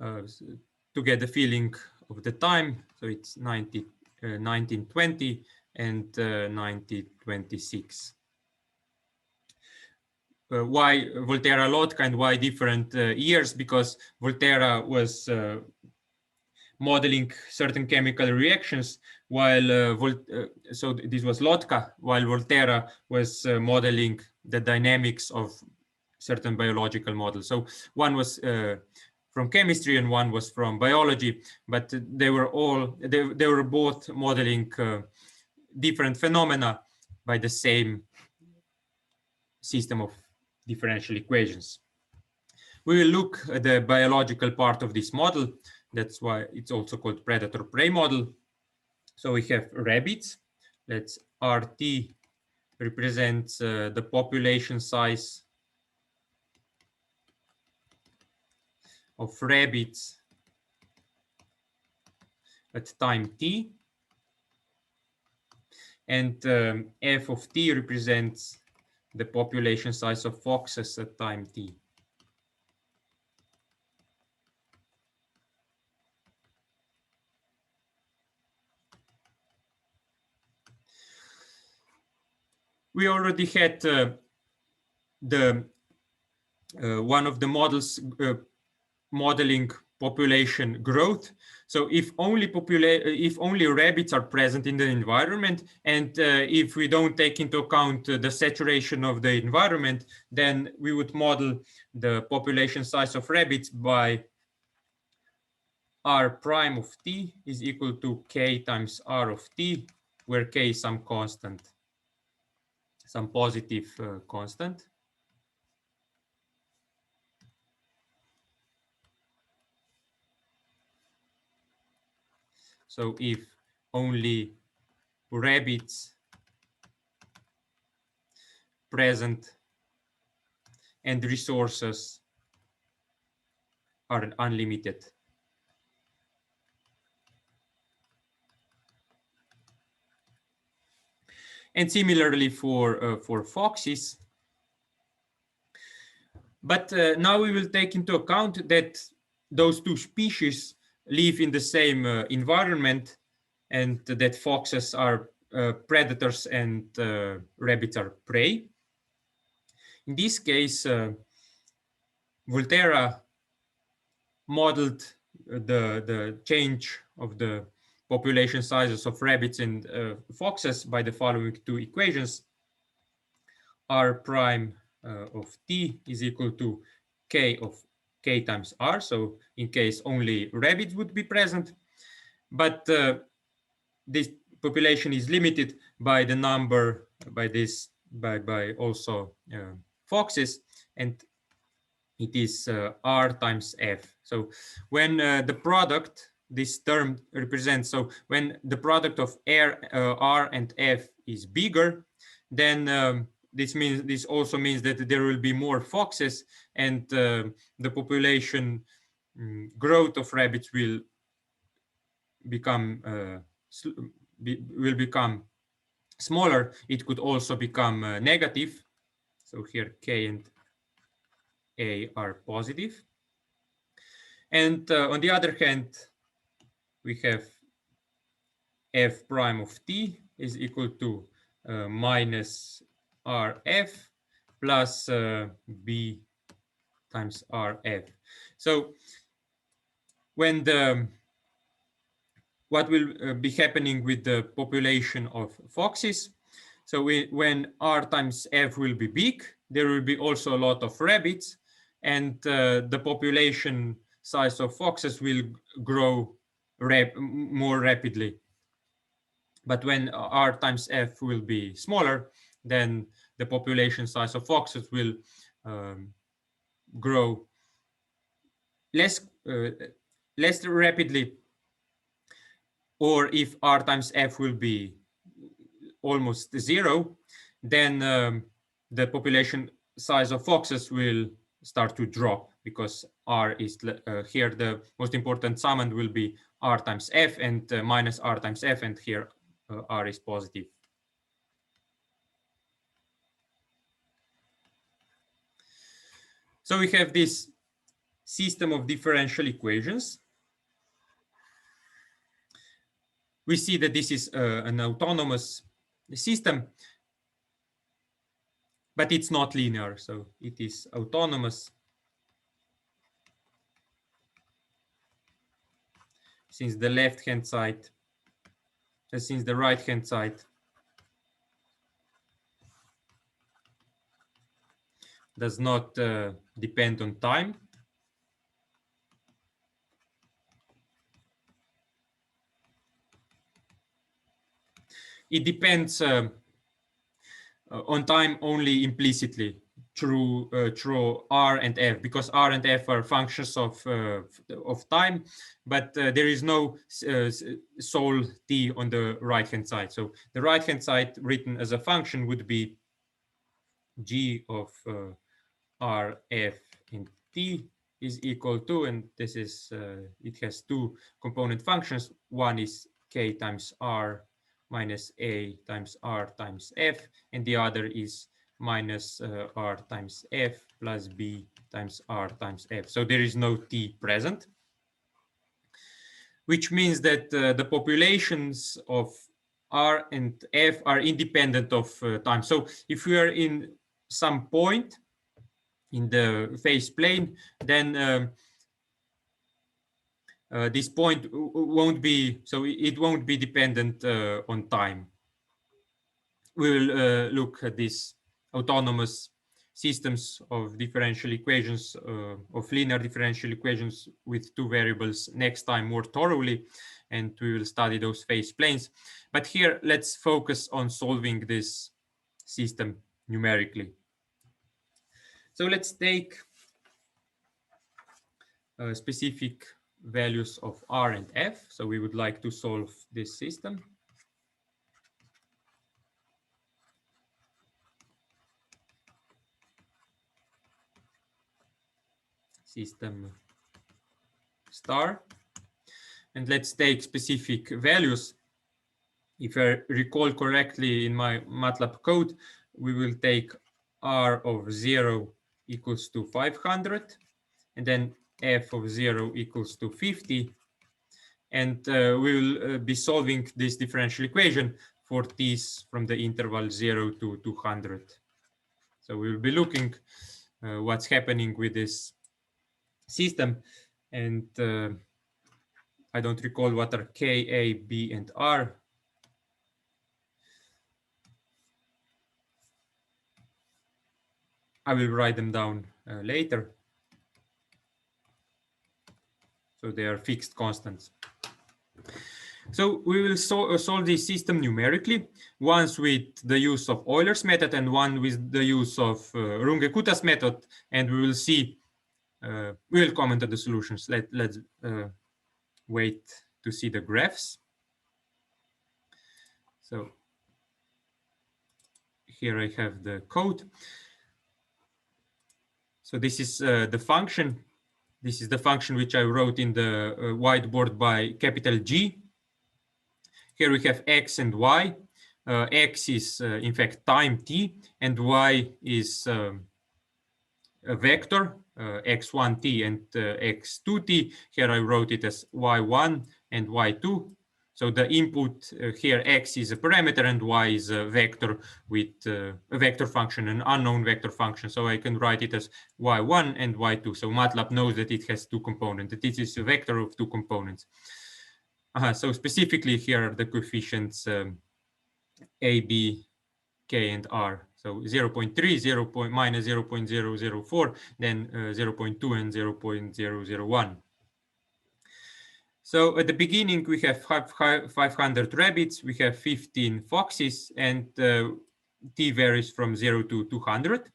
A: To get the feeling of the time, so it's 1920 and 1926. Why Volterra-Lotka and why different years? Because Volterra was modeling certain chemical reactions, while so this was Lotka, while Volterra was modeling the dynamics of certain biological models. So one was from chemistry and one was from biology, but they were both modeling different phenomena by the same system of differential equations. We will look at the biological part of this model. That's why it's also called predator-prey model. So we have rabbits. Let's RT represents the population size of rabbits at time t. And f of t represents the population size of foxes at time t. We already had one of the models modeling population growth. So if only rabbits are present in the environment, and if we don't take into account the saturation of the environment, then we would model the population size of rabbits by r prime of t is equal to k times r of t, where k is some constant, some positive constant. So if only rabbits present and resources are unlimited. And similarly for foxes. But now we will take into account that those two species live in the same environment, and that foxes are predators and rabbits are prey. In this case, Volterra modeled the change of the population sizes of rabbits and foxes by the following two equations. R prime of t is equal to k of k times r. So in case only rabbits would be present, but this population is limited by the number by also foxes, and it is r times f. So when the product, this term represents, so when the product of r and f is bigger, then this also means that there will be more foxes, and the population growth of rabbits will become smaller. It could also become negative. So here k and a are positive. And on the other hand, we have f prime of t is equal to minus rf plus b times rf. So when what will be happening with the population of foxes? So when R times F will be big, there will be also a lot of rabbits, and the population size of foxes will grow more rapidly. But when R times F will be smaller, then the population size of foxes will grow less rapidly. Or if R times F will be almost 0, then the population size of foxes will start to drop, because R is here the most important summand will be R times F and minus R times F, and here R is positive. So we have this system of differential equations. We see that this is an autonomous system, but it's not linear, so it is autonomous since the left-hand side, since the right-hand side does not depend on time. It depends on time only implicitly through R and F, because R and F are functions of time, but there is no sole t on the right-hand side. So the right-hand side written as a function would be g of R, F, and t is equal to, and this is it has two component functions. One is k times R minus a times R times F, and the other is minus R times F plus b times R times F. So there is no t present, which means that the populations of R and F are independent of time. So if we are in some point in the phase plane, then this point won't be, so it won't be dependent on time. We will look at these autonomous systems of differential equations, of linear differential equations with two variables next time more thoroughly, and we will study those phase planes. But here, let's focus on solving this system numerically. So let's take specific values of R and F. So we would like to solve this system. System star. And let's take specific values. If I recall correctly in my MATLAB code, we will take R of 0 equals to 500, and then F of 0 equals to 50. And we will be solving this differential equation for t's from the interval 0 to 200. So we will be looking what's happening with this system. And I don't recall what are K, A, B, and R. I will write them down later. So they are fixed constants. So we will solve this system numerically, once with the use of Euler's method and one with the use of Runge-Kuttas method, and we will see, we will comment on the solutions. Let's wait to see the graphs. So here I have the code. So this is the function. This is the function which I wrote in the whiteboard by capital G. Here we have x and y. X is in fact time t, and y is a vector x1t and x2t. Here I wrote it as y1 and y2. So the input here x is a parameter and y is a vector with a vector function, an unknown vector function. So I can write it as y1 and y2. So MATLAB knows that it has two components, that it is a vector of two components. So specifically here are the coefficients a, b, K and R. So 0.3, minus 0.004, then 0.2 and 0.001. So at the beginning, we have 500 rabbits, we have 15 foxes, and T varies from 0 to 200.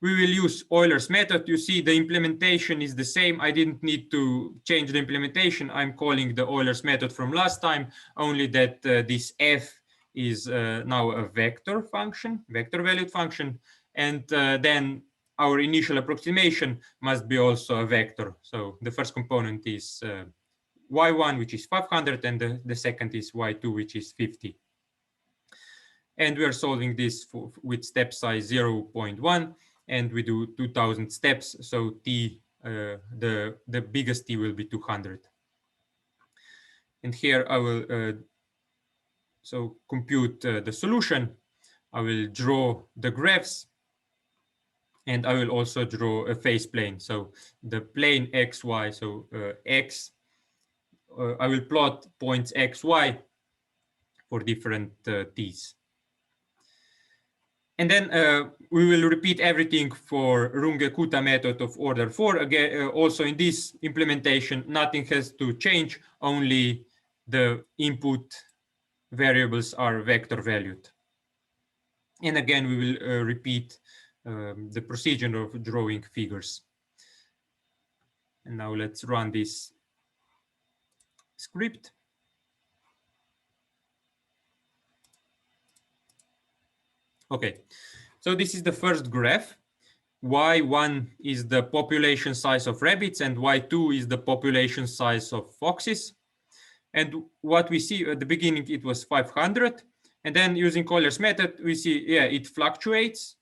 A: We will use Euler's method. You see the implementation is the same. I didn't need to change the implementation. I'm calling the Euler's method from last time, only that this f is now a vector function, vector valued function. And then our initial approximation must be also a vector. So the first component is y1, which is 500, and the second is y2, which is 50. And we are solving this with step size 0.1. And we do 2000 steps, so T, the biggest T will be 200. And here I will so compute the solution. I will draw the graphs, and I will also draw a phase plane. So the plane XY, so X, I will plot points XY for different T's. And then we will repeat everything for Runge-Kutta method of order 4. Again, also in this implementation, nothing has to change, only the input variables are vector valued. And again, we will repeat the procedure of drawing figures. And now let's run this script. Okay, so this is the first graph. Y1 is the population size of rabbits, and Y2 is the population size of foxes. And what we see at the beginning, it was 500. And then using Euler's method, we see, yeah, it fluctuates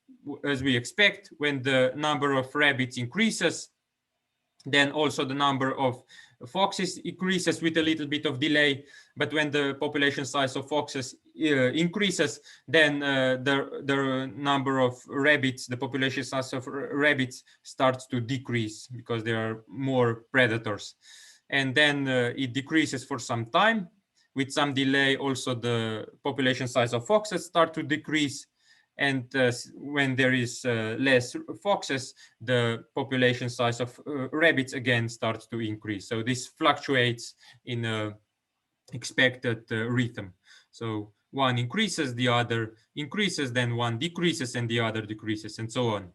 A: as we expect. When the number of rabbits increases, then also the number of foxes increases with a little bit of delay. But when the population size of foxes increases, then the number of rabbits, the population size of rabbits starts to decrease because there are more predators. And then it decreases for some time. With some delay, also the population size of foxes start to decrease. And when there is less foxes, the population size of rabbits again starts to increase. So this fluctuates in a expected rhythm. So one increases, the other increases, then one decreases and the other decreases, and so on.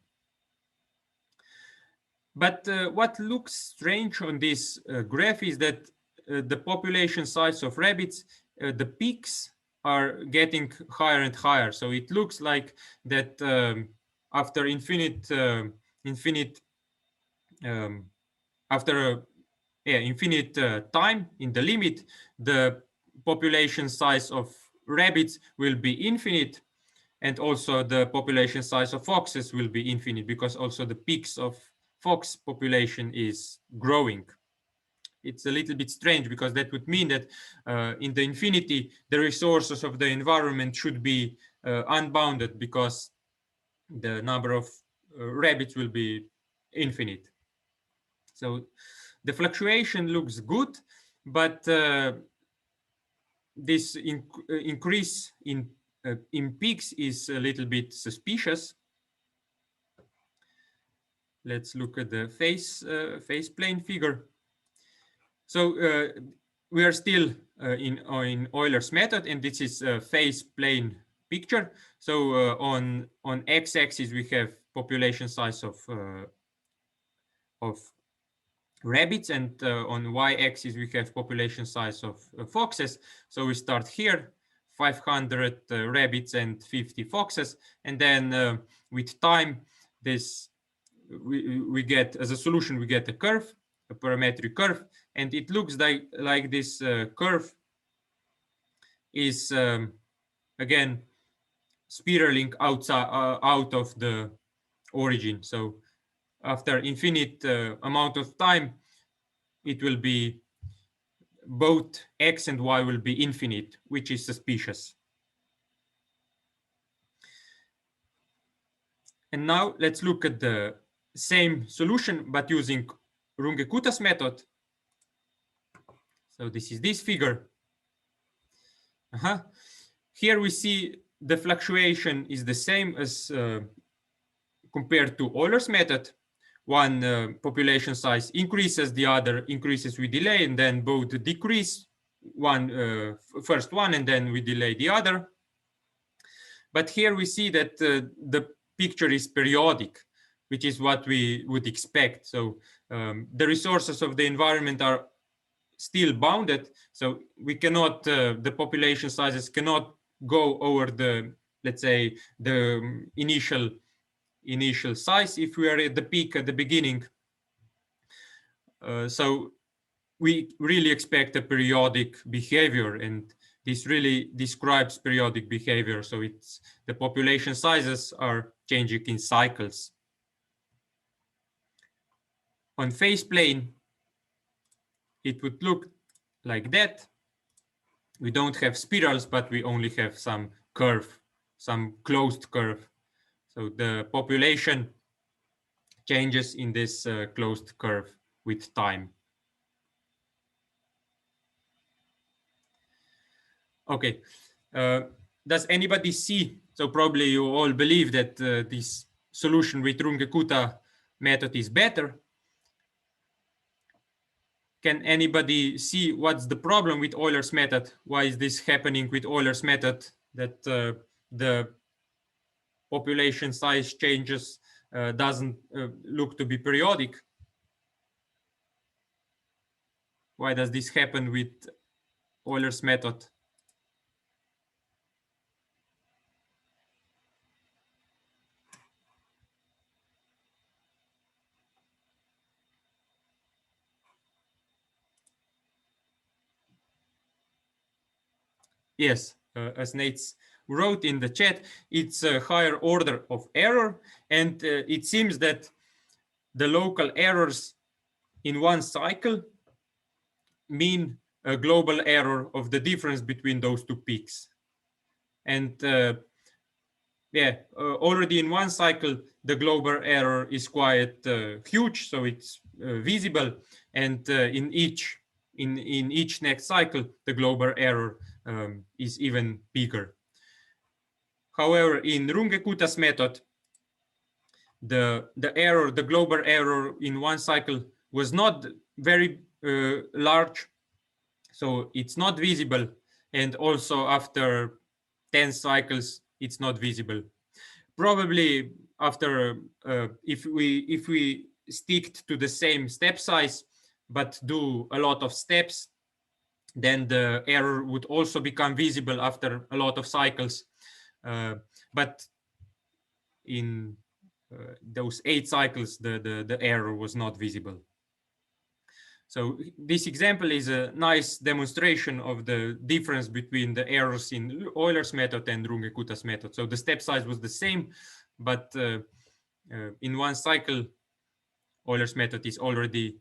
A: But what looks strange on this graph is that the population size of rabbits, the peaks are getting higher and higher. So it looks like that after infinite time in the limit, the population size of rabbits will be infinite, and also the population size of foxes will be infinite, because also the peaks of fox population is growing. It's a little bit strange, because that would mean that in the infinity, the resources of the environment should be unbounded, because the number of rabbits will be infinite. So the fluctuation looks good, but this increase in peaks is a little bit suspicious. Let's look at the phase plane figure. So we are still in Euler's method, and this is a phase plane picture. So on x-axis we have population size of rabbits, and on y-axis we have population size of foxes. So we start here, 500 rabbits and 50 foxes, and then with time, this we get, as a solution, we get a curve, a parametric curve, and it looks like this curve is again spiraling out of the origin. So after infinite amount of time, it will be both x and y will be infinite, which is suspicious. And now let's look at the same solution, but using Runge-Kutta's method. So this is this figure. Here we see the fluctuation is the same as compared to Euler's method. One population size increases, the other increases with delay, and then both decrease, first one, and then we delay the other. But here we see that the picture is periodic, which is what we would expect. So the resources of the environment are still bounded. So we cannot, the population sizes cannot go over the, let's say, the initial size if we are at the peak at the beginning. So we really expect a periodic behavior, and this really describes periodic behavior. So it's the population sizes are changing in cycles. On phase plane, it would look like that. We don't have spirals, but we only have some curve, some closed curve. So the population changes in this closed curve with time. Okay, does anybody see? So probably you all believe that this solution with Runge-Kutta method is better. Can anybody see what's the problem with Euler's method? Why is this happening with Euler's method, that the population size changes doesn't look to be periodic? Why does this happen with Euler's method? Yes, as Nate wrote in the chat, it's a higher order of error, and it seems that the local errors in one cycle mean a global error of the difference between those two peaks. And yeah, already in one cycle, the global error is quite huge, so it's visible. And in each next cycle, the global error is even bigger. However, in Runge-Kutta's method, the global error in one cycle was not very large, so it's not visible. And also after 10 cycles, it's not visible. Probably after, if we stick to the same step size, but do a lot of steps, then the error would also become visible after a lot of cycles. But in those 8 cycles, the error was not visible. So this example is a nice demonstration of the difference between the errors in Euler's method and Runge-Kutta's method. So the step size was the same, but in one cycle, Euler's method is already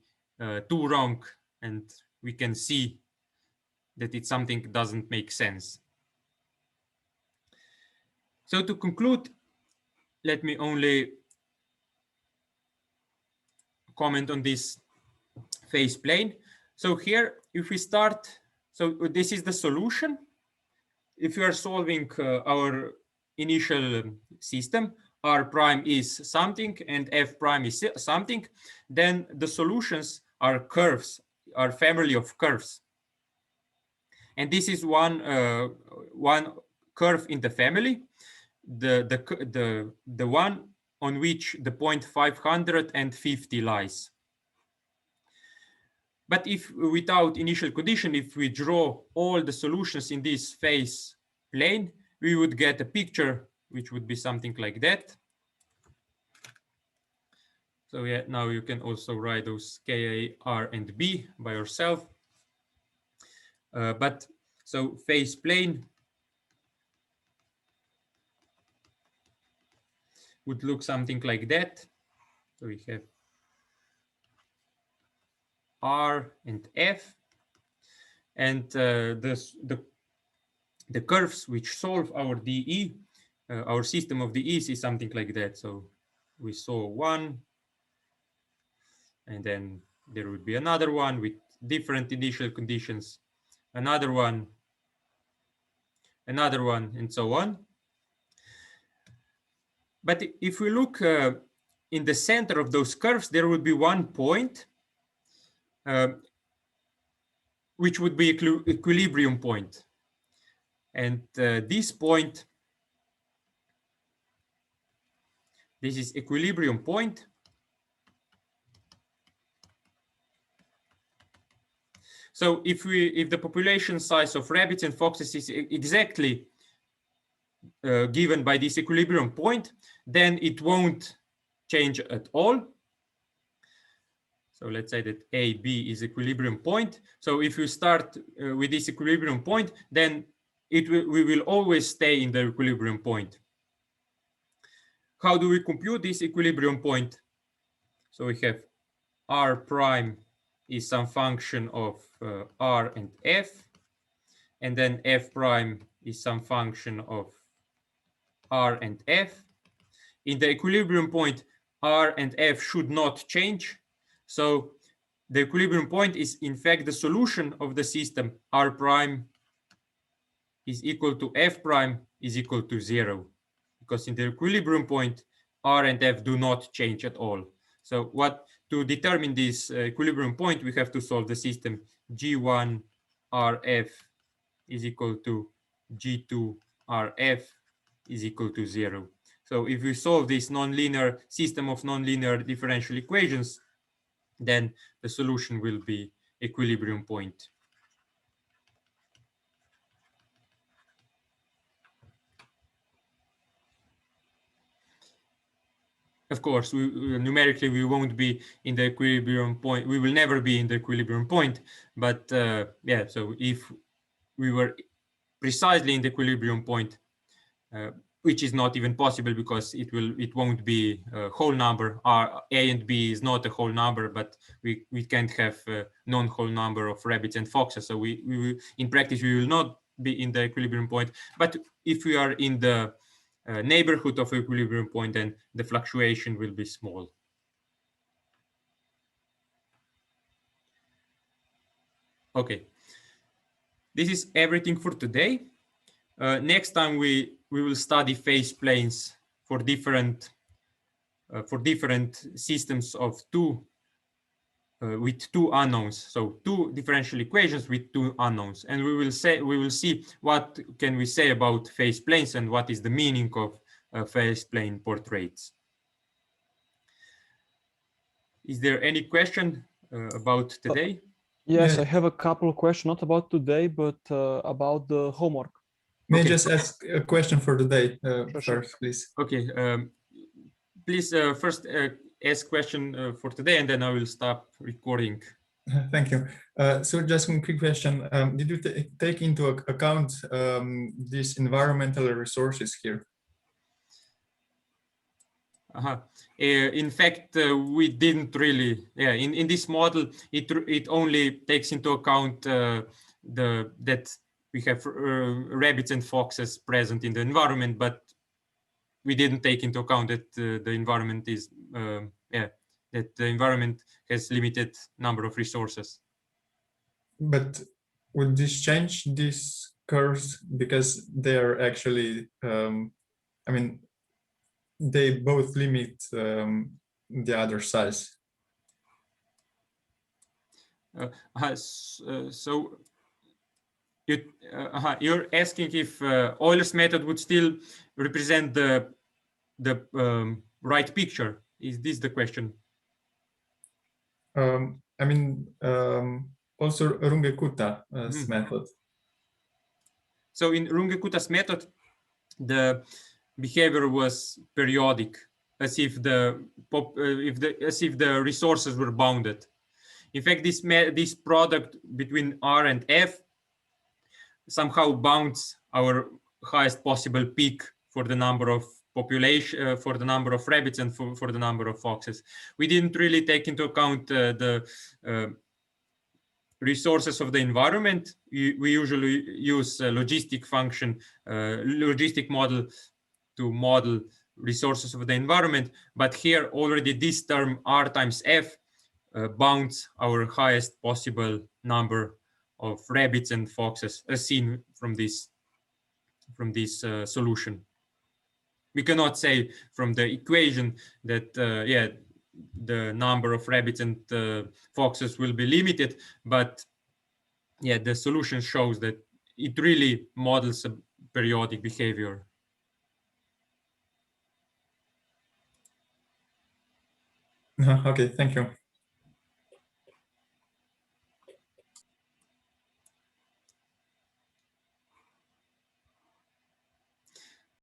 A: too wrong, and we can see that it's something doesn't make sense. So to conclude, let me only comment on this phase plane. So here, if we start, so this is the solution. If you are solving our initial system, R prime is something and F prime is something, then the solutions are curves, are family of curves. And this is one curve in the family, the one on which the point 550 lies. But if without initial condition, if we draw all the solutions in this phase plane, we would get a picture which would be something like that. So yeah, now you can also write those Ka, R, and B by yourself. But so phase plane would look something like that. So we have R and F, and the curves which solve our DE, our system of DEs is something like that. So we saw one, and then there would be another one with different initial conditions, another one, and so on. But if we look in the center of those curves, there would be one point which would be equilibrium point. And this point, this is equilibrium point. So if the population size of rabbits and foxes is exactly given by this equilibrium point, then it won't change at all. So let's say that A, B is equilibrium point. So if you start with this equilibrium point, then we will always stay in the equilibrium point. How do we compute this equilibrium point? So we have R prime is some function of R and F, and then F prime is some function of R and F. In the equilibrium point, R and F should not change. So the equilibrium point is in fact the solution of the system. R prime is equal to F prime is equal to 0, because in the equilibrium point, R and F do not change at all. So to determine this equilibrium point, we have to solve the system G1 RF is equal to G2 RF is equal to 0. So if we solve this nonlinear system of nonlinear differential equations, then the solution will be equilibrium point. Of course, numerically, we won't be in the equilibrium point. We will never be in the equilibrium point. But yeah, so if we were precisely in the equilibrium point, which is not even possible because it won't be a whole number. A and B is not a whole number, but we can't have a non-whole number of rabbits and foxes. So we in practice we will not be in the equilibrium point. But if we are in the neighborhood of equilibrium point, then the fluctuation will be small. Okay, this is everything for today. Next time we will study phase planes for different systems of with two unknowns. So two differential equations with two unknowns, and we will see what can we say about phase planes and what is the meaning of phase plane portraits. Is there any question about today?
B: Yes, I have a couple of questions, not about today, but about the homework.
C: May I just ask a question for the day first, please?
A: Okay, please first ask question for today, and then I will stop recording.
C: Thank you. So just one quick question. Did you take into account these environmental resources here?
A: In fact, we didn't really. Yeah, in this model, it only takes into account that we have rabbits and foxes present in the environment, but we didn't take into account that the environment is that the environment has limited number of resources. But
C: would this change these curves because they are actually? I mean, they both limit the other size.
A: So you're asking if Euler's method would still represent the right picture. Is this the question?
C: I mean, also Runge-Kuta's method.
A: So in Runge-Kuta's method, the behavior was periodic, as if the resources were bounded. In fact, this product between R and F somehow bounds our highest possible peak for the number of population, for the number of rabbits and for the number of foxes. We didn't really take into account the resources of the environment. We usually use a logistic function, logistic model to model resources of the environment. But here already this term R times F bounds our highest possible number of rabbits and foxes as seen from this solution. We cannot say from the equation that yeah, the number of rabbits and foxes will be limited, but yeah, the solution shows that it really models a periodic behavior.
C: Okay, thank you.